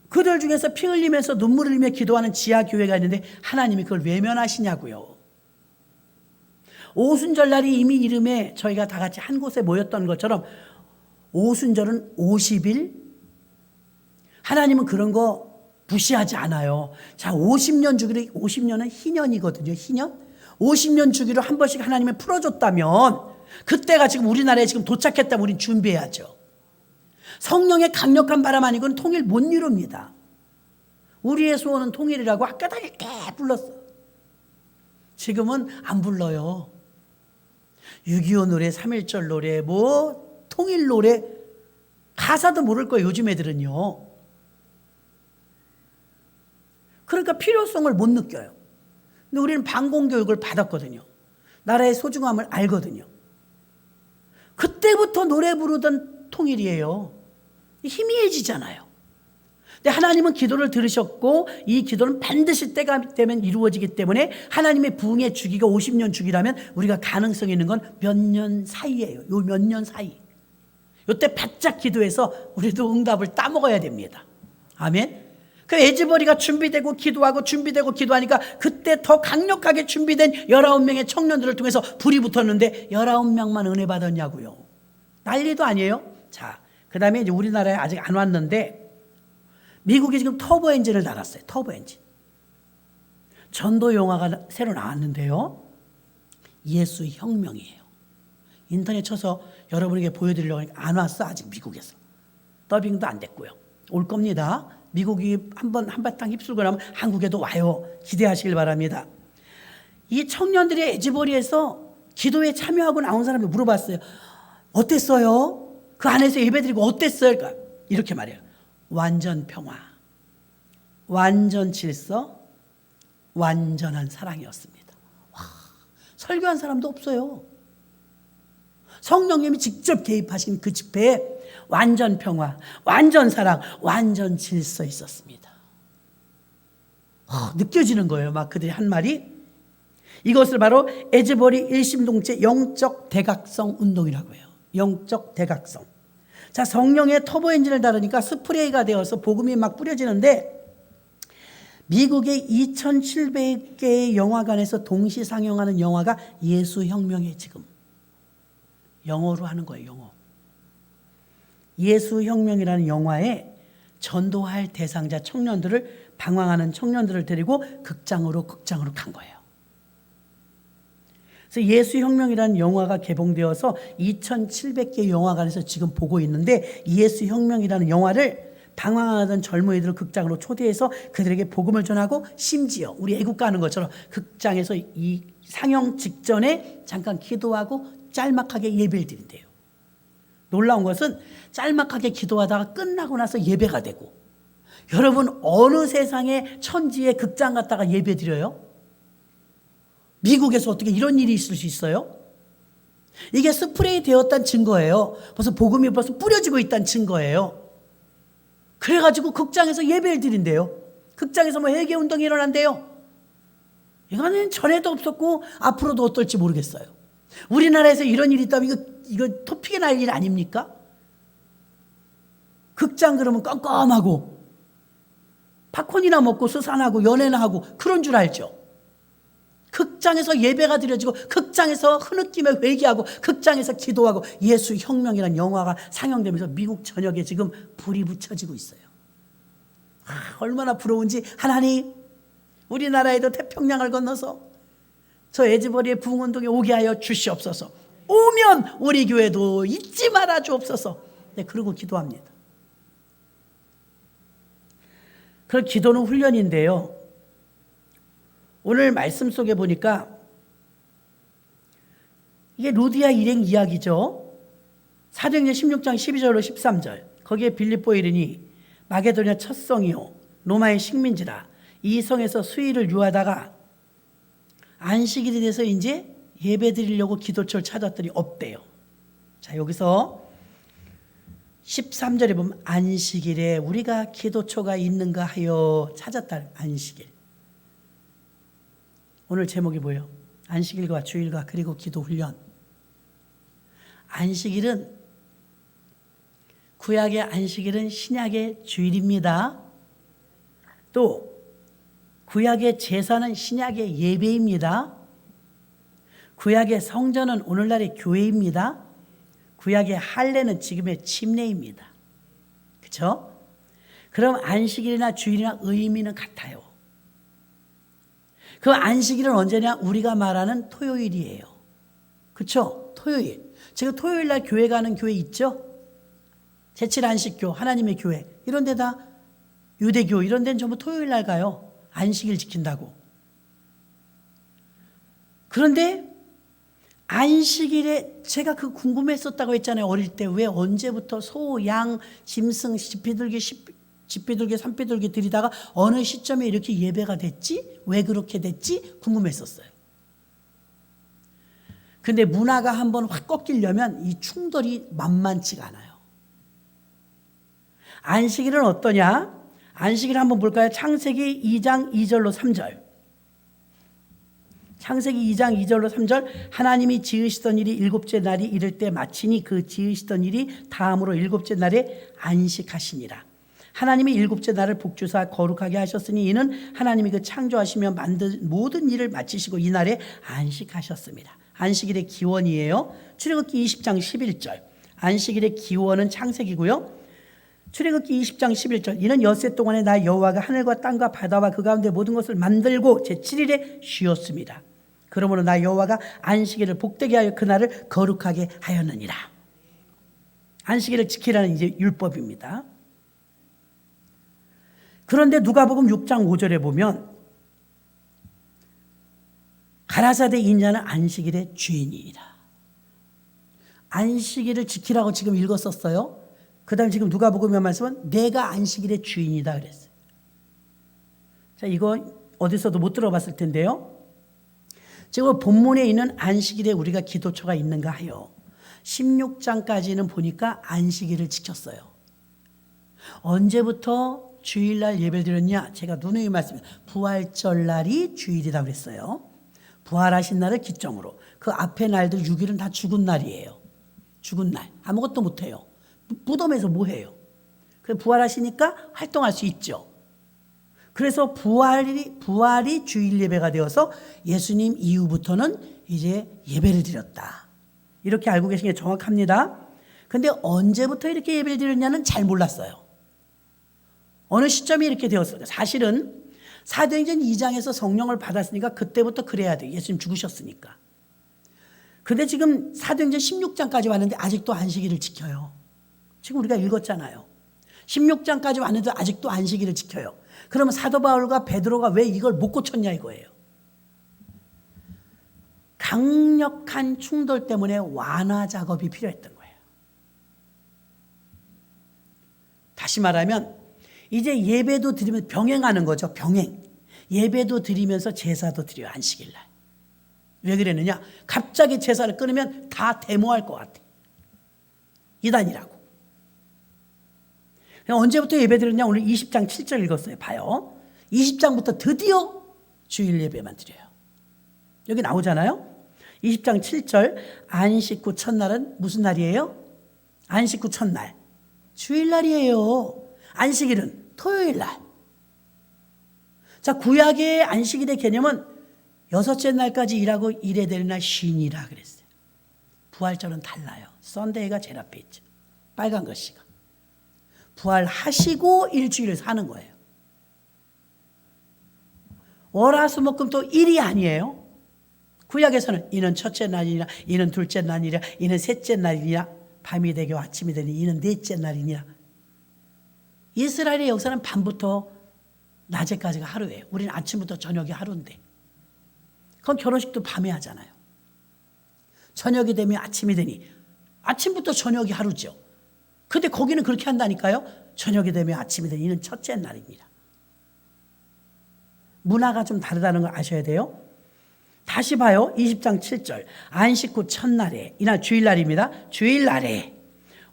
그들 중에서 피 흘리면서 눈물 흘리며 기도하는 지하교회가 있는데 하나님이 그걸 외면하시냐고요. 오순절날이 이미 이름에 저희가 다 같이 한 곳에 모였던 것처럼 오순절은 50일. 하나님은 그런 거 무시하지 않아요. 자, 50년 주기로, 50년은 희년이거든요. 희년. 50년 주기로 한 번씩 하나님이 풀어줬다면 그때가 지금 우리나라에 지금 도착했다면 우린 준비해야죠. 성령의 강력한 바람 아니고는 통일 못 이룹니다. 우리의 소원은 통일이라고 아까도 이렇게 불렀어. 지금은 안 불러요. 6.25 노래, 3.1절 노래, 뭐 통일 노래 가사도 모를 거예요. 요즘 애들은요. 그러니까 필요성을 못 느껴요. 근데 우리는 반공교육을 받았거든요. 나라의 소중함을 알거든요. 그때부터 노래 부르던 통일이에요. 희미해지잖아요. 근데 하나님은 기도를 들으셨고 이 기도는 반드시 때가 되면 이루어지기 때문에 하나님의 부흥의 주기가 50년 주기라면 우리가 가능성이 있는 건 몇 년 사이예요. 요 몇 년 사이. 요때 바짝 기도해서 우리도 응답을 따먹어야 됩니다. 아멘. 그 에즈버리가 준비되고 기도하고 준비되고 기도하니까 그때 더 강력하게 준비된 19명의 청년들을 통해서 불이 붙었는데 19명만 은혜 받았냐고요. 난리도 아니에요. 자, 그 다음에 이제 우리나라에 아직 안 왔는데 미국이 지금 터보 엔진을 달았어요. 터보 엔진. 전도 영화가 새로 나왔는데요. 예수 혁명이에요. 인터넷 쳐서 여러분에게 보여드리려고 하니까 안 왔어. 아직 미국에서. 더빙도 안 됐고요. 올 겁니다. 미국이 한바탕 휩쓸고 나면 한국에도 와요. 기대하시길 바랍니다. 이 청년들이 에즈버리에서 기도에 참여하고 나온 사람들 물어봤어요. 어땠어요? 그 안에서 예배드리고 어땠어요? 그러니까 이렇게 말해요. 완전 평화, 완전 질서, 완전한 사랑이었습니다. 와, 설교한 사람도 없어요. 성령님이 직접 개입하신 그 집회에 완전 평화, 완전 사랑, 완전 질서 있었습니다. 느껴지는 거예요. 막 그들이 한 말이. 이것을 바로 에즈버리 일심동체 영적 대각성 운동이라고 해요. 영적 대각성. 자, 성령의 터보 엔진을 다루니까 스프레이가 되어서 복음이 막 뿌려지는데, 미국의 2,700개의 영화관에서 동시 상영하는 영화가 예수혁명이에요. 지금 영어로 하는 거예요. 영어. 예수혁명이라는 영화에 전도할 대상자 청년들을, 방황하는 청년들을 데리고 극장으로 간 거예요. 그래서 예수혁명이라는 영화가 개봉되어서 2,700개 영화관에서 지금 보고 있는데, 예수혁명이라는 영화를 방황하던 젊은이들을 극장으로 초대해서 그들에게 복음을 전하고, 심지어 우리 애국가 하는 것처럼 극장에서 이 상영 직전에 잠깐 기도하고 짤막하게 예배를 드린대요. 놀라운 것은 짤막하게 기도하다가 끝나고 나서 예배가 되고, 여러분 어느 세상의 천지에 극장 갔다가 예배 드려요? 미국에서 어떻게 이런 일이 있을 수 있어요? 이게 스프레이 되었다는 증거예요. 벌써 복음이 벌써 뿌려지고 있다는 증거예요. 그래가지고 극장에서 예배를 드린대요. 극장에서 뭐 회개운동이 일어난대요. 이거는 전에도 없었고 앞으로도 어떨지 모르겠어요. 우리나라에서 이런 일이 있다면 이거 토픽이 날 일 아닙니까? 극장 그러면 껌껌하고 팝콘이나 먹고 스산하고 연애나 하고 그런 줄 알죠. 극장에서 예배가 드려지고, 극장에서 흐느끼며 회개하고, 극장에서 기도하고, 예수혁명이라는 영화가 상영되면서 미국 전역에 지금 불이 붙여지고 있어요. 얼마나 부러운지. 하나님, 우리나라에도 태평양을 건너서 저 에즈버리의 부흥운동에 오게 하여 주시옵소서. 오면 우리 교회도 잊지 말아 주옵소서. 네, 그러고 기도합니다. 그 기도는 훈련인데요, 오늘 말씀 속에 보니까 이게 루디아 일행 이야기죠. 사도행전 16장 12절로 13절. 거기에 빌립보에 이르니 마게도냐 첫 성이요 로마의 식민지라. 이 성에서 수일을 유하다가 안식일이 돼서 이제 예배 드리려고 기도처를 찾았더니 없대요. 자, 여기서 13절에 보면 안식일에 우리가 기도처가 있는가 하여 찾았다. 안식일. 오늘 제목이 뭐예요? 안식일과 주일과 그리고 기도 훈련. 안식일은, 구약의 안식일은 신약의 주일입니다. 또 구약의 제사는 신약의 예배입니다. 구약의 성전은 오늘날의 교회입니다. 구약의 할례는 지금의 침례입니다. 그렇죠? 그럼 안식일이나 주일이나 의미는 같아요. 그 안식일은 언제냐? 우리가 말하는 토요일이에요. 그렇죠? 토요일. 제가 토요일 날 교회 가는 교회 있죠? 제칠안식교, 하나님의 교회. 이런 데다 유대교 이런 데는 전부 토요일 날 가요. 안식일 지킨다고. 그런데 안식일에 제가 그 궁금했었다고 했잖아요. 어릴 때 왜 언제부터 소, 양, 짐승, 집비둘기, 산비둘기 드리다가 어느 시점에 이렇게 예배가 됐지? 왜 그렇게 됐지? 궁금했었어요. 근데 문화가 한번 확 꺾이려면 이 충돌이 만만치가 않아요. 안식일은 어떠냐? 안식일 한번 볼까요? 창세기 2장 2절로 3절. 창세기 2장 2절로 3절. 하나님이 지으시던 일이 일곱째 날이 이를 때 마치니 그 지으시던 일이 다음으로 일곱째 날에 안식하시니라. 하나님이 일곱째 날을 복주사 거룩하게 하셨으니 이는 하나님이 그 창조하시며 만든 모든 일을 마치시고 이 날에 안식하셨습니다. 안식일의 기원이에요. 출애굽기 20장 11절. 안식일의 기원은 창세기고요. 출애굽기 20장 11절. 이는 엿새 동안에 나 여호와가 하늘과 땅과 바다와 그 가운데 모든 것을 만들고 제7일에 쉬었습니다. 그러므로 나 여호와가 안식일을 복되게 하여 그날을 거룩하게 하였느니라. 안식일을 지키라는 이제 율법입니다. 그런데 누가복음 6장 5절에 보면 가라사대 인자는 안식일의 주인이니라. 안식일을 지키라고 지금 읽었었어요. 그 다음에 지금 누가복음의 말씀은 내가 안식일의 주인이다 그랬어요. 자, 이거 어디서도 못 들어봤을 텐데요. 지금 본문에 있는 안식일에 우리가 기도처가 있는가 하여. 16장까지는 보니까 안식일을 지켰어요. 언제부터 주일날 예배를 드렸냐? 제가 누누이 말씀드린 부활절 날이 주일이라고 그랬어요. 부활하신 날을 기점으로. 그 앞에 날들 6일은 다 죽은 날이에요. 죽은 날. 아무것도 못해요. 무덤에서 뭐해요? 그래서 부활하시니까 활동할 수 있죠. 그래서 부활이 주일 예배가 되어서 예수님 이후부터는 이제 예배를 드렸다. 이렇게 알고 계신 게 정확합니다. 근데 언제부터 이렇게 예배를 드렸냐는 잘 몰랐어요. 어느 시점이 이렇게 되었어요. 사실은 사도행전 2장에서 성령을 받았으니까 그때부터 그래야 돼요. 예수님 죽으셨으니까. 근데 지금 사도행전 16장까지 왔는데 아직도 안식일을 지켜요. 지금 우리가 읽었잖아요. 16장까지 왔는데 아직도 안식일을 지켜요. 그러면 사도 바울과 베드로가 왜 이걸 못 고쳤냐 이거예요. 강력한 충돌 때문에 완화 작업이 필요했던 거예요. 다시 말하면 이제 예배도 드리면 병행하는 거죠. 병행. 예배도 드리면서 제사도 드려요. 안식일 날. 왜 그랬느냐? 갑자기 제사를 끊으면 다 데모할 것 같아. 이단이라고. 언제부터 예배 드렸냐? 오늘 20장 7절 읽었어요. 봐요. 20장부터 드디어 주일 예배만 드려요. 여기 나오잖아요. 20장 7절 안식 후 첫날은 무슨 날이에요? 안식 후 첫날. 주일날이에요. 안식일은 토요일날. 자, 구약의 안식일의 개념은 여섯째 날까지 일하고 일해야 되는 날 쉰이라 그랬어요. 부활절은 달라요. 썬데이가 제일 앞에 있죠. 빨간 글씨가. 부활하시고 일주일을 사는 거예요. 월화수목금 일이 아니에요. 구약에서는 이는 첫째 날이니라, 이는 둘째 날이니라, 이는 셋째 날이니라, 밤이 되고 아침이 되니 이는 넷째 날이니라. 이스라엘의 역사는 밤부터 낮에까지가 하루예요. 우리는 아침부터 저녁이 하루인데. 그건 결혼식도 밤에 하잖아요. 저녁이 되면 아침이 되니 아침부터 저녁이 하루죠. 근데 거기는 그렇게 한다니까요. 저녁이 되면 아침이 되니 이는 첫째 날입니다. 문화가 좀 다르다는 걸 아셔야 돼요. 다시 봐요. 20장 7절 안식 후 첫날에, 이날 주일날입니다. 주일날에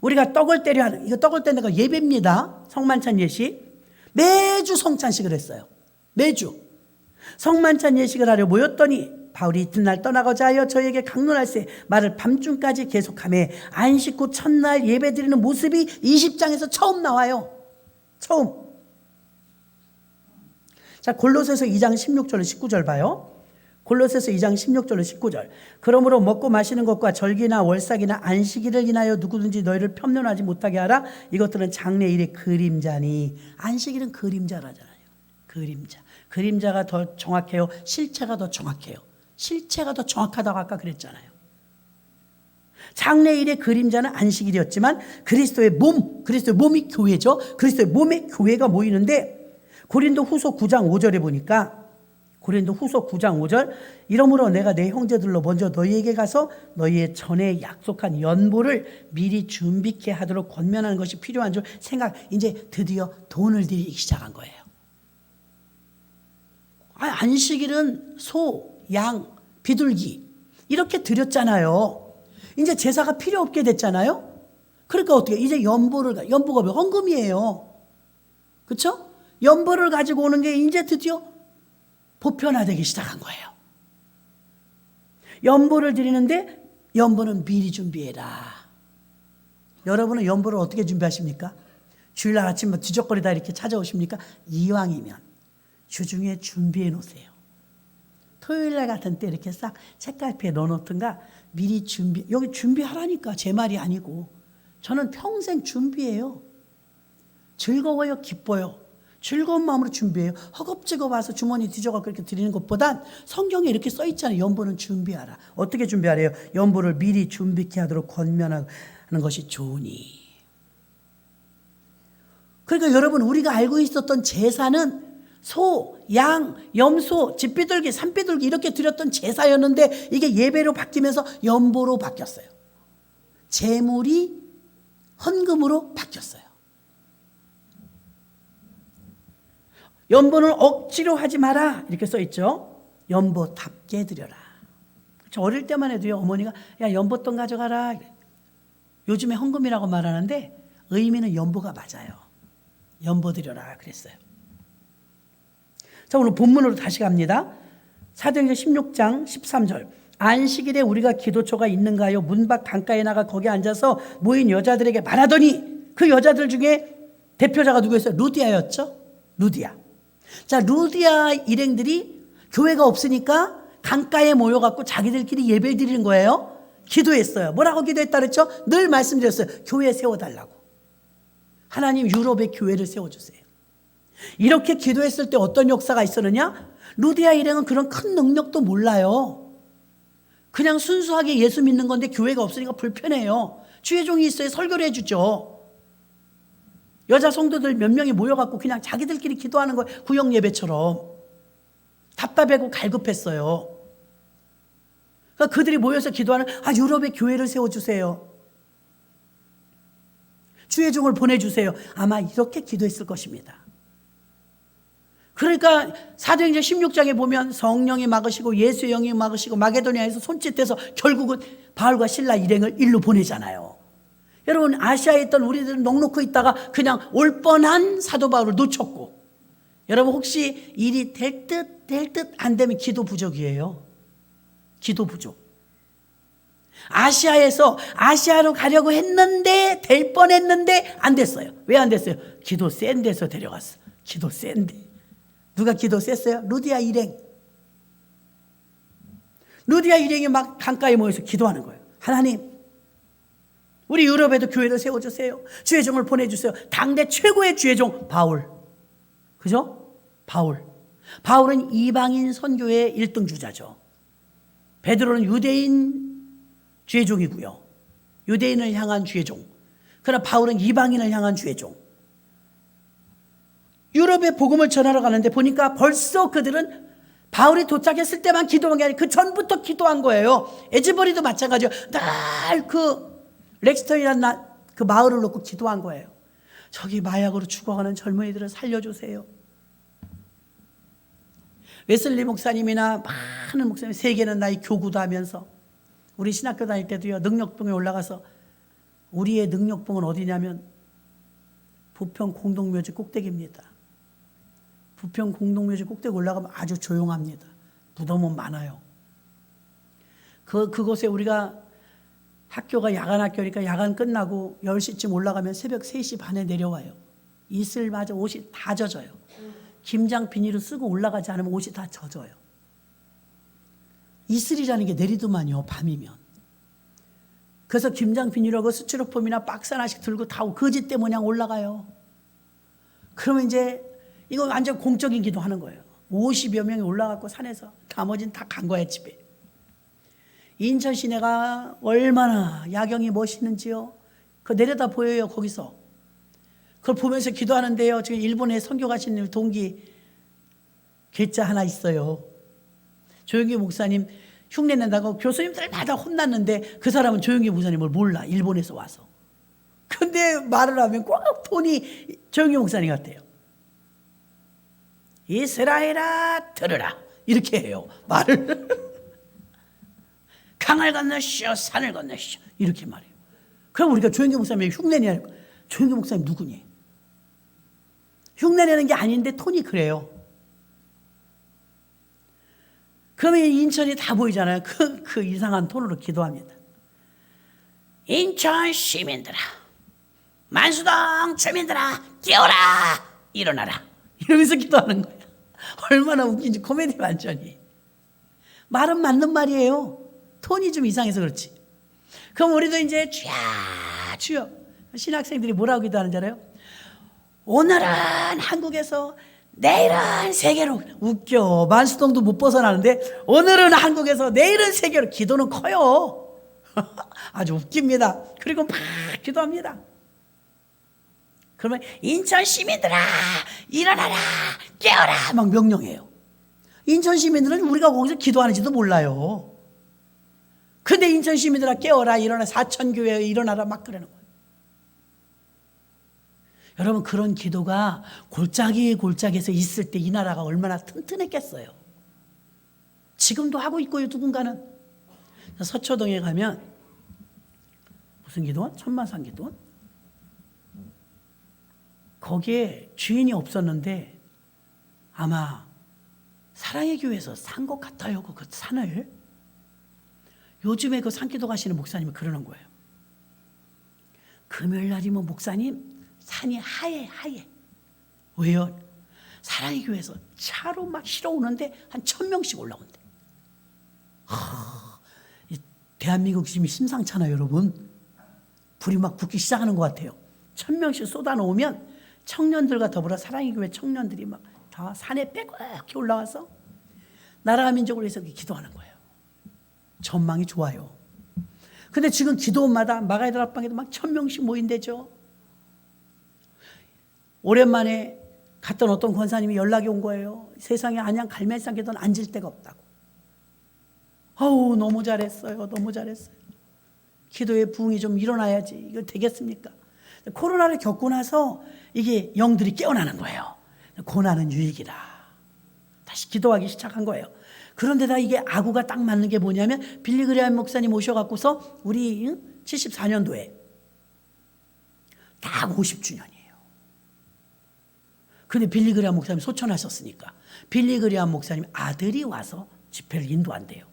우리가 떡을 떼려 하는, 이거 떡을 떼는 거 예배입니다. 성만찬 예식. 매주 성찬식을 했어요. 매주 성만찬 예식을 하려 모였더니 바울이 이튿날 떠나고자 하여 저에게 강론할세 말을 밤중까지 계속하며 안식 후 첫날 예배드리는 모습이 20장에서 처음 나와요. 처음. 자, 골로새서 2장 16절로 19절 봐요. 골로새서 2장 16절로 19절. 그러므로 먹고 마시는 것과 절기나 월삭이나 안식일을 인하여 누구든지 너희를 편론하지 못하게 하라. 이것들은 장래일의 그림자니. 안식일은 그림자라잖아요. 그림자. 그림자가 더 정확해요? 실체가 더 정확해요? 실체가 더 정확하다고 아까 그랬잖아요. 장래일의 그림자는 안식일이었지만 그리스도의 몸이 교회죠. 그리스도의 몸의 교회가 모이는데 고린도 후서 9장 5절에 보니까 고린도 후서 9장 5절 이러므로 내가 내 형제들로 먼저 너희에게 가서 너희의 전에 약속한 연보를 미리 준비케 하도록 권면하는 것이 필요한 줄 생각. 이제 드디어 돈을 들이기 시작한 거예요. 안식일은 소, 양, 비둘기 이렇게 드렸잖아요. 이제 제사가 필요 없게 됐잖아요. 그러니까 어떻게 이제 연보가 왜 헌금이에요. 그렇죠? 연보를 가지고 오는 게 이제 드디어 보편화되기 시작한 거예요. 연보를 드리는데 연보는 미리 준비해라. 여러분은 연보를 어떻게 준비하십니까? 주일날 아침 뒤적거리다 이렇게 찾아오십니까? 이왕이면 주중에 준비해 놓으세요. 토요일날 같은 때 이렇게 싹 책갈피에 넣어놓든가 미리 여기 준비하라니까. 제 말이 아니고 저는 평생 준비해요. 즐거워요, 기뻐요. 즐거운 마음으로 준비해요. 허겁지겁 와서 주머니 뒤져가 그렇게 드리는 것보단 성경에 이렇게 써 있잖아요. 연보는 준비하라. 어떻게 준비하래요? 연보를 미리 준비케 하도록 권면하는 것이 좋으니. 그러니까 여러분, 우리가 알고 있었던 제사는 소, 양, 염소, 집비둘기, 산비둘기 이렇게 드렸던 제사였는데 이게 예배로 바뀌면서 연보로 바뀌었어요. 제물이 헌금으로 바뀌었어요. 연보는 억지로 하지 마라 이렇게 써 있죠. 연보답게 드려라. 저 어릴 때만 해도요, 어머니가 야 연보돈 가져가라. 요즘에 헌금이라고 말하는데 의미는 연보가 맞아요. 연보 드려라 그랬어요. 자, 오늘 본문으로 다시 갑니다. 사도행전 16장 13절. 안식일에 우리가 기도처가 있는가요? 문 밖 강가에 나가 거기 앉아서 모인 여자들에게 말하더니 그 여자들 중에 대표자가 누구였어요? 루디아였죠. 루디아. 자, 루디아 일행들이 교회가 없으니까 강가에 모여갖고 자기들끼리 예배를 드리는 거예요. 기도했어요. 뭐라고 기도했다 그랬죠? 늘 말씀드렸어요. 교회 세워달라고. 하나님 유럽의 교회를 세워주세요. 이렇게 기도했을 때 어떤 역사가 있었느냐? 루디아 일행은 그런 큰 능력도 몰라요. 그냥 순수하게 예수 믿는 건데 교회가 없으니까 불편해요. 주의 종이 있어야 설교를 해주죠. 여자 성도들 몇 명이 모여갖고 그냥 자기들끼리 기도하는 거예요. 구역 예배처럼. 답답하고 갈급했어요. 그러니까 그들이 모여서 기도하는 유럽의 교회를 세워주세요. 주의 종을 보내주세요. 아마 이렇게 기도했을 것입니다. 그러니까 사도행전 16장에 보면 성령이 막으시고 예수의 영이 막으시고 마게도니아에서 손짓해서 결국은 바울과 실라 일행을 일로 보내잖아요. 여러분, 아시아에 있던 우리들은 넉넉히 있다가 그냥 올 뻔한 사도 바울을 놓쳤고, 여러분 혹시 일이 될 듯 안 되면 기도 부족이에요. 기도 부족. 아시아에서 아시아로 가려고 했는데 될 뻔했는데 안 됐어요. 왜 안 됐어요? 기도 센 데서 데려갔어. 기도 센데. 누가 기도 셌어요? 루디아 일행. 루디아 일행이 막 강가에 모여서 기도하는 거예요. 하나님, 우리 유럽에도 교회를 세워주세요. 주의 종을 보내주세요. 당대 최고의 주의 종 바울. 그죠? 바울은 이방인 선교의 1등 주자죠. 베드로는 유대인 주의 종이고요. 유대인을 향한 주의 종. 그러나 바울은 이방인을 향한 주의 종. 유럽에 복음을 전하러 가는데 보니까 벌써 그들은 바울이 도착했을 때만 기도한 게 아니라 그 전부터 기도한 거예요. 에즈버리도 마찬가지예요. 늘 그 렉스턴이라는 그 마을을 놓고 기도한 거예요. 저기 마약으로 죽어가는 젊은이들을 살려주세요. 웨슬리 목사님이나 많은 목사님, 세계는 나의 교구도 하면서 우리 신학교 다닐 때도요, 능력봉에 올라가서 우리의 능력봉은 어디냐면 부평 공동묘지 꼭대기입니다. 부평 공동묘지 꼭대기 올라가면 아주 조용합니다. 무덤은 많아요. 그곳에 우리가 학교가 야간 학교니까 야간 끝나고 10시쯤 올라가면 새벽 3시 반에 내려와요. 이슬마저 옷이 다 젖어요. 김장 비닐을 쓰고 올라가지 않으면 옷이 다 젖어요. 이슬이라는 게 내리더만요, 밤이면. 그래서 김장 비닐하고 스티로폼이나 박스 하나씩 들고 타고 거지 때문에 올라가요. 그러면 이제 이거 완전 공적인 기도하는 거예요. 50여 명이 올라갔고 산에서 나머지는 다 간 거예요, 집에. 인천 시내가 얼마나 야경이 멋있는지요. 그거 내려다 보여요, 거기서. 그걸 보면서 기도하는데요. 지금 일본에 선교 가시는 동기 괴짜 하나 있어요. 조용기 목사님 흉내 낸다고 교수님들마다 혼났는데 그 사람은 조용기 목사님을 몰라. 일본에서 와서. 근데 말을 하면 꼭 톤이 조용기 목사님 같아요. 이스라엘아 들으라. 이렇게 해요. 말을. 강을 건너시오 산을 건너시오. 이렇게 말해요. 그럼 우리가 조용기 목사님이 흉내내야 할 조용기 목사님 누구니? 흉내내는 게 아닌데 톤이 그래요. 그러면 인천이 다 보이잖아요. 그 이상한 톤으로 기도합니다. 인천 시민들아, 만수동 주민들아, 깨어라, 일어나라. 이러면서 기도하는 거예요. 얼마나 웃긴지 코미디 완전히. 말은 맞는 말이에요. 톤이 좀 이상해서 그렇지. 그럼 우리도 이제 주여. 신학생들이 뭐라고 기도하는 줄 알아요? 오늘은 한국에서 내일은 세계로. 웃겨. 만수동도 못 벗어나는데 오늘은 한국에서 내일은 세계로. 기도는 커요. 아주 웃깁니다. 그리고 막 기도합니다. 그러면 인천 시민들아 일어나라 깨어라 막 명령해요. 인천 시민들은 우리가 거기서 기도하는지도 몰라요. 근데 인천 시민들아 깨어라 일어나 사천교회 일어나라 막 그러는 거예요. 여러분 그런 기도가 골짜기에서 있을 때 이 나라가 얼마나 튼튼했겠어요. 지금도 하고 있고요. 누군가는 서초동에 가면 무슨 기도원? 천마산 기도원? 거기에 주인이 없었는데 아마 사랑의 교회에서 산 것 같아요. 그 산을. 요즘에 그 산기도 가시는 목사님이 그러는 거예요. 금요일 날이면 목사님 산이 하얘. 왜요? 사랑의 교회에서 차로 막 실어 오는데 한 1,000명씩 올라온대. 대한민국 지금 심상찮아요, 여러분. 불이 막 붙기 시작하는 것 같아요. 1,000명씩 쏟아놓으면 청년들과 더불어 사랑의 교회 청년들이 막 다 산에 빼곡히 올라와서 나라와 민족을 위해서 기도하는 거예요. 전망이 좋아요. 근데 지금 기도원마다 마가이들 앞방에도 막 1,000명씩 모인대죠. 오랜만에 갔던 어떤 권사님이 연락이 온 거예요. 세상에 안양 갈매산 기도는 앉을 데가 없다고. 아우 너무 잘했어요. 기도의 부흥이 좀 일어나야지. 이거 되겠습니까? 코로나를 겪고 나서 이게 영들이 깨어나는 거예요. 고난은 유익이라. 다시 기도하기 시작한 거예요. 그런데다 이게 아구가 딱 맞는 게 뭐냐면 빌리그레암 목사님 오셔갖고서 우리 74년도에 딱 50주년이에요. 근데 빌리그레암 목사님 소천하셨으니까 빌리그레암 목사님 아들이 와서 집회를 인도한대요.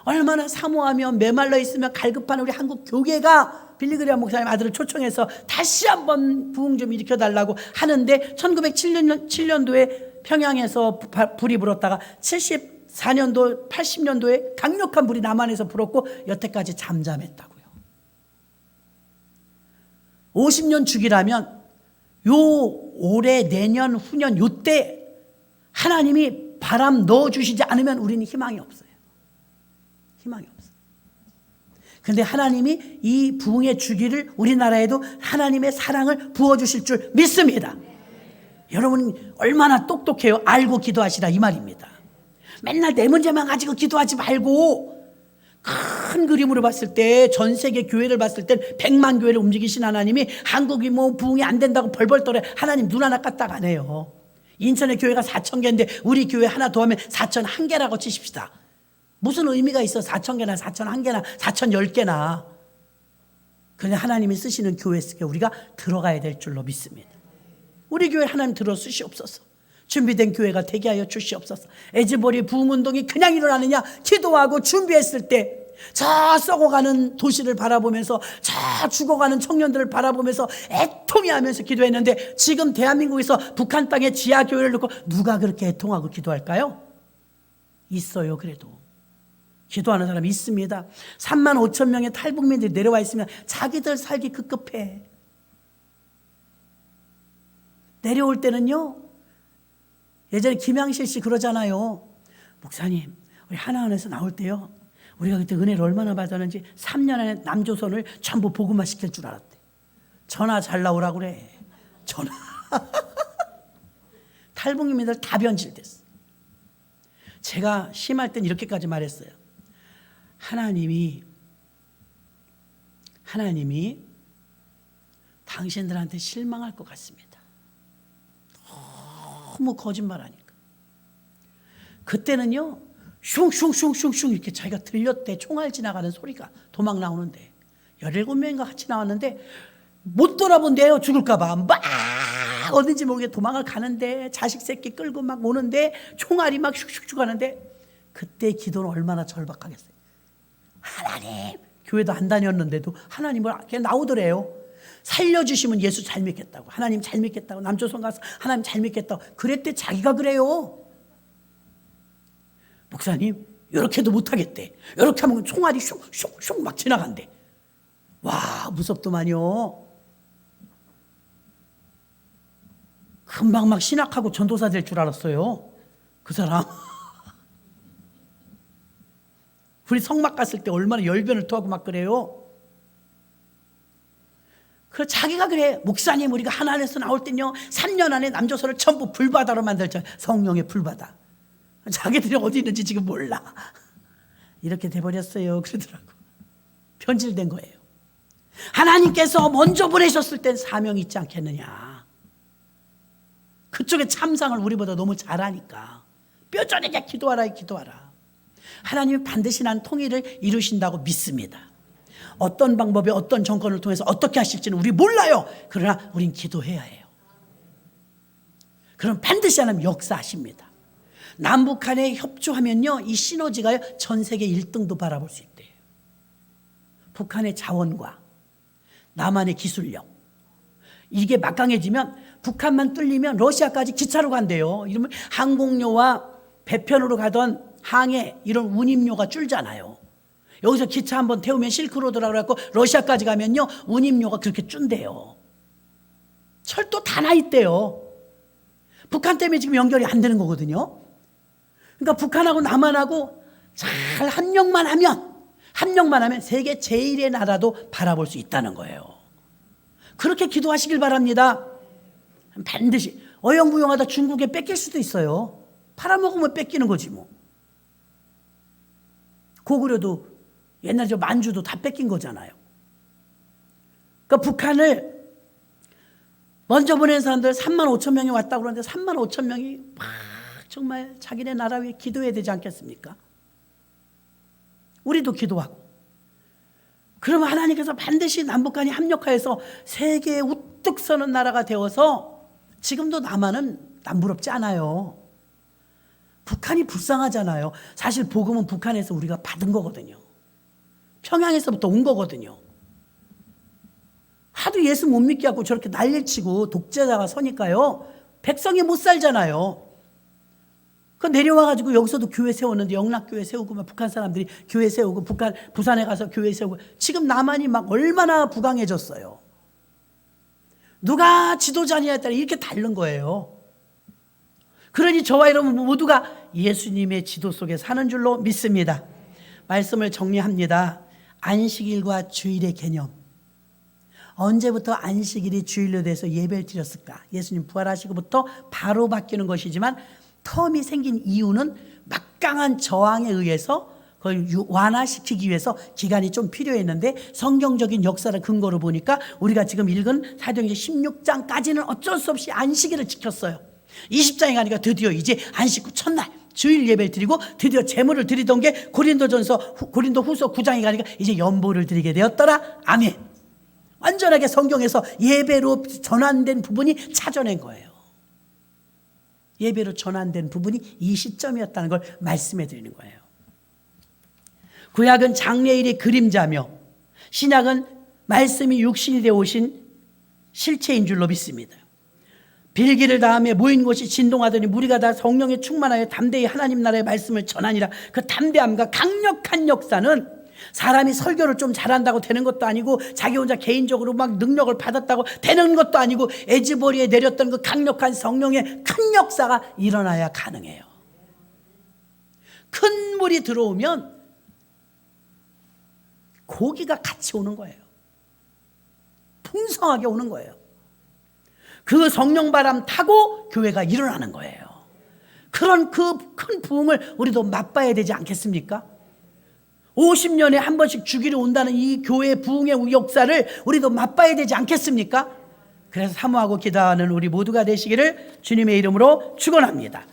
얼마나 사모하며 메말라 있으며 갈급한 우리 한국 교계가 빌리그레암 목사님 아들을 초청해서 다시 한번 부흥 좀 일으켜달라고 하는데 1907년도에 평양에서 불이 불었다가 74년도 80년도에 강력한 불이 남한에서 불었고 여태까지 잠잠했다고요. 50년 주기라면 요 올해 내년 후년 요때 하나님이 바람 넣어주시지 않으면 우리는 희망이 없어요. 그런데 하나님이 이 부흥의 주기를 우리나라에도 하나님의 사랑을 부어주실 줄 믿습니다. 여러분 얼마나 똑똑해요. 알고 기도하시라 이 말입니다. 맨날 내 문제만 가지고 기도하지 말고 큰 그림으로 봤을 때 전 세계 교회를 봤을 땐 100만 교회를 움직이신 하나님이 한국이 뭐 부흥이 안 된다고 벌벌 떨어. 하나님 눈 하나 까딱 안 해요. 인천의 교회가 4,000개인데 우리 교회 하나 더 하면 4,001개라고 치십시다. 무슨 의미가 있어? 4,000개나 4,001개나 4,010개나. 그런데 하나님이 쓰시는 교회 속에 우리가 들어가야 될 줄로 믿습니다. 우리 교회 하나님 들어 쓰시옵소서. 준비된 교회가 되게 하여 주시옵소서. 에즈보리 부흥운동이 그냥 일어나느냐? 기도하고 준비했을 때 저 썩어가는 도시를 바라보면서 저 죽어가는 청년들을 바라보면서 애통해하면서 기도했는데 지금 대한민국에서 북한 땅에 지하교회를 놓고 누가 그렇게 애통하고 기도할까요? 있어요. 그래도 기도하는 사람이 있습니다. 35,000명의 탈북민들이 내려와 있으면 자기들 살기 급급해. 내려올 때는요, 예전에 김양실 씨 그러잖아요. 목사님, 우리 하나은에서 나올 때요, 우리가 그때 은혜를 얼마나 받았는지 3년 안에 남조선을 전부 복음화 시킬 줄 알았대. 전화 잘 나오라고 그래. 전화. 탈북민들 다 변질됐어. 제가 심할 땐 이렇게까지 말했어요. 하나님이 당신들한테 실망할 것 같습니다. 너무 거짓말하니까. 그때는요, 슝슝슝슝슝 이렇게 자기가 들렸대. 총알 지나가는 소리가 도망 나오는데 17명인가 같이 나왔는데 못 돌아본대요. 죽을까봐 막 어딘지 모르게 도망을 가는데 자식 새끼 끌고 막 오는데 총알이 막 슉슉슉 가는데 그때 기도는 얼마나 절박하겠어요. 하나님, 교회도 안 다녔는데도 하나님을 그냥 나오더래요. 살려주시면 예수 잘 믿겠다고, 하나님 잘 믿겠다고, 남조선 가서 하나님 잘 믿겠다고 그랬대. 자기가 그래요. 목사님 이렇게도 못하겠대. 이렇게 하면 총알이 슉슉슉 막 지나간대. 와, 무섭더만요. 금방 막 신학하고 전도사 될 줄 알았어요, 그 사람. 우리 성막 갔을 때 얼마나 열변을 토하고 막 그래요. 그 자기가 그래. 목사님, 우리가 하나님에서 나올 땐요 3년 안에 남조선을 전부 불바다로 만들자. 성령의 불바다. 자기들이 어디 있는지 지금 몰라. 이렇게 돼버렸어요. 그러더라고. 변질된 거예요. 하나님께서 먼저 보내셨을 땐 사명이 있지 않겠느냐. 그쪽의 참상을 우리보다 너무 잘하니까 뼈저리게 기도하라. 하나님이 반드시 난 통일을 이루신다고 믿습니다. 어떤 방법에 어떤 정권을 통해서 어떻게 하실지는 우리 몰라요. 그러나 우린 기도해야 해요. 그럼 반드시 하나님 역사하십니다. 남북한에 협조하면요, 이 시너지가 전 세계 1등도 바라볼 수 있대요. 북한의 자원과 남한의 기술력, 이게 막강해지면 북한만 뚫리면 러시아까지 기차로 간대요. 이러면 항공료와 배편으로 가던 항해 이런 운임료가 줄잖아요. 여기서 기차 한번 태우면 실크로드라고 해갖고 러시아까지 가면요, 운임료가 그렇게 준대요. 철도 다 나 있대요. 북한 때문에 지금 연결이 안 되는 거거든요. 그러니까 북한하고 남한하고 잘 합력만 하면 세계 제1의 나라도 바라볼 수 있다는 거예요. 그렇게 기도하시길 바랍니다. 반드시. 어영부영하다 중국에 뺏길 수도 있어요. 팔아먹으면 뺏기는 거지 뭐. 고구려도 옛날에 만주도 다 뺏긴 거잖아요. 그러니까 북한을 먼저 보낸 사람들 3만 5천 명이 왔다고 그러는데 3만 5천 명이 막 정말 자기네 나라 위해 기도해야 되지 않겠습니까? 우리도 기도하고. 그러면 하나님께서 반드시 남북한이 합력하여서 세계에 우뚝 서는 나라가 되어서, 지금도 남한은 남부럽지 않아요. 북한이 불쌍하잖아요. 사실 복음은 북한에서 우리가 받은 거거든요. 평양에서부터 온 거거든요. 하도 예수 못 믿게 하고 저렇게 난리치고 독재자가 서니까요, 백성이 못 살잖아요. 그 내려와가지고 여기서도 교회 세웠는데, 영락교회 세우고 막 북한 사람들이 교회 세우고, 부산에 가서 교회 세우고, 지금 남한이 막 얼마나 부강해졌어요. 누가 지도자냐에 따라 이렇게 다른 거예요. 그러니 저와 여러분 모두가 예수님의 지도 속에 사는 줄로 믿습니다. 말씀을 정리합니다. 안식일과 주일의 개념. 언제부터 안식일이 주일로 돼서 예배를 드렸을까? 예수님 부활하시고부터 바로 바뀌는 것이지만, 텀이 생긴 이유는 막강한 저항에 의해서 그걸 완화시키기 위해서 기간이 좀 필요했는데, 성경적인 역사를 근거로 보니까 우리가 지금 읽은 사도행전 16장까지는 어쩔 수 없이 안식일을 지켰어요. 20장에 가니까 드디어 이제 안식 후 첫날 주일 예배를 드리고, 드디어 제물을 드리던 게 고린도 후서 9장에 가니까 이제 연보를 드리게 되었더라. 아멘. 완전하게 성경에서 예배로 전환된 부분이 찾아낸 거예요. 예배로 전환된 부분이 이 시점이었다는 걸 말씀해 드리는 거예요. 구약은 장래일의 그림자며 신약은 말씀이 육신이 되어 오신 실체인 줄로 믿습니다. 빌기를 다음에 모인 곳이 진동하더니 무리가 다 성령에 충만하여 담대히 하나님 나라의 말씀을 전하니라. 그 담대함과 강력한 역사는 사람이 설교를 좀 잘한다고 되는 것도 아니고, 자기 혼자 개인적으로 막 능력을 받았다고 되는 것도 아니고, 에즈보리에 내렸던 그 강력한 성령의 큰 역사가 일어나야 가능해요. 큰 물이 들어오면 고기가 같이 오는 거예요. 풍성하게 오는 거예요. 그 성령 바람 타고 교회가 일어나는 거예요. 그런 그 큰 부흥을 우리도 맛봐야 되지 않겠습니까? 50년에 한 번씩 주기를 온다는 이 교회 부흥의 역사를 우리도 맛봐야 되지 않겠습니까? 그래서 사모하고 기도하는 우리 모두가 되시기를 주님의 이름으로 축원합니다.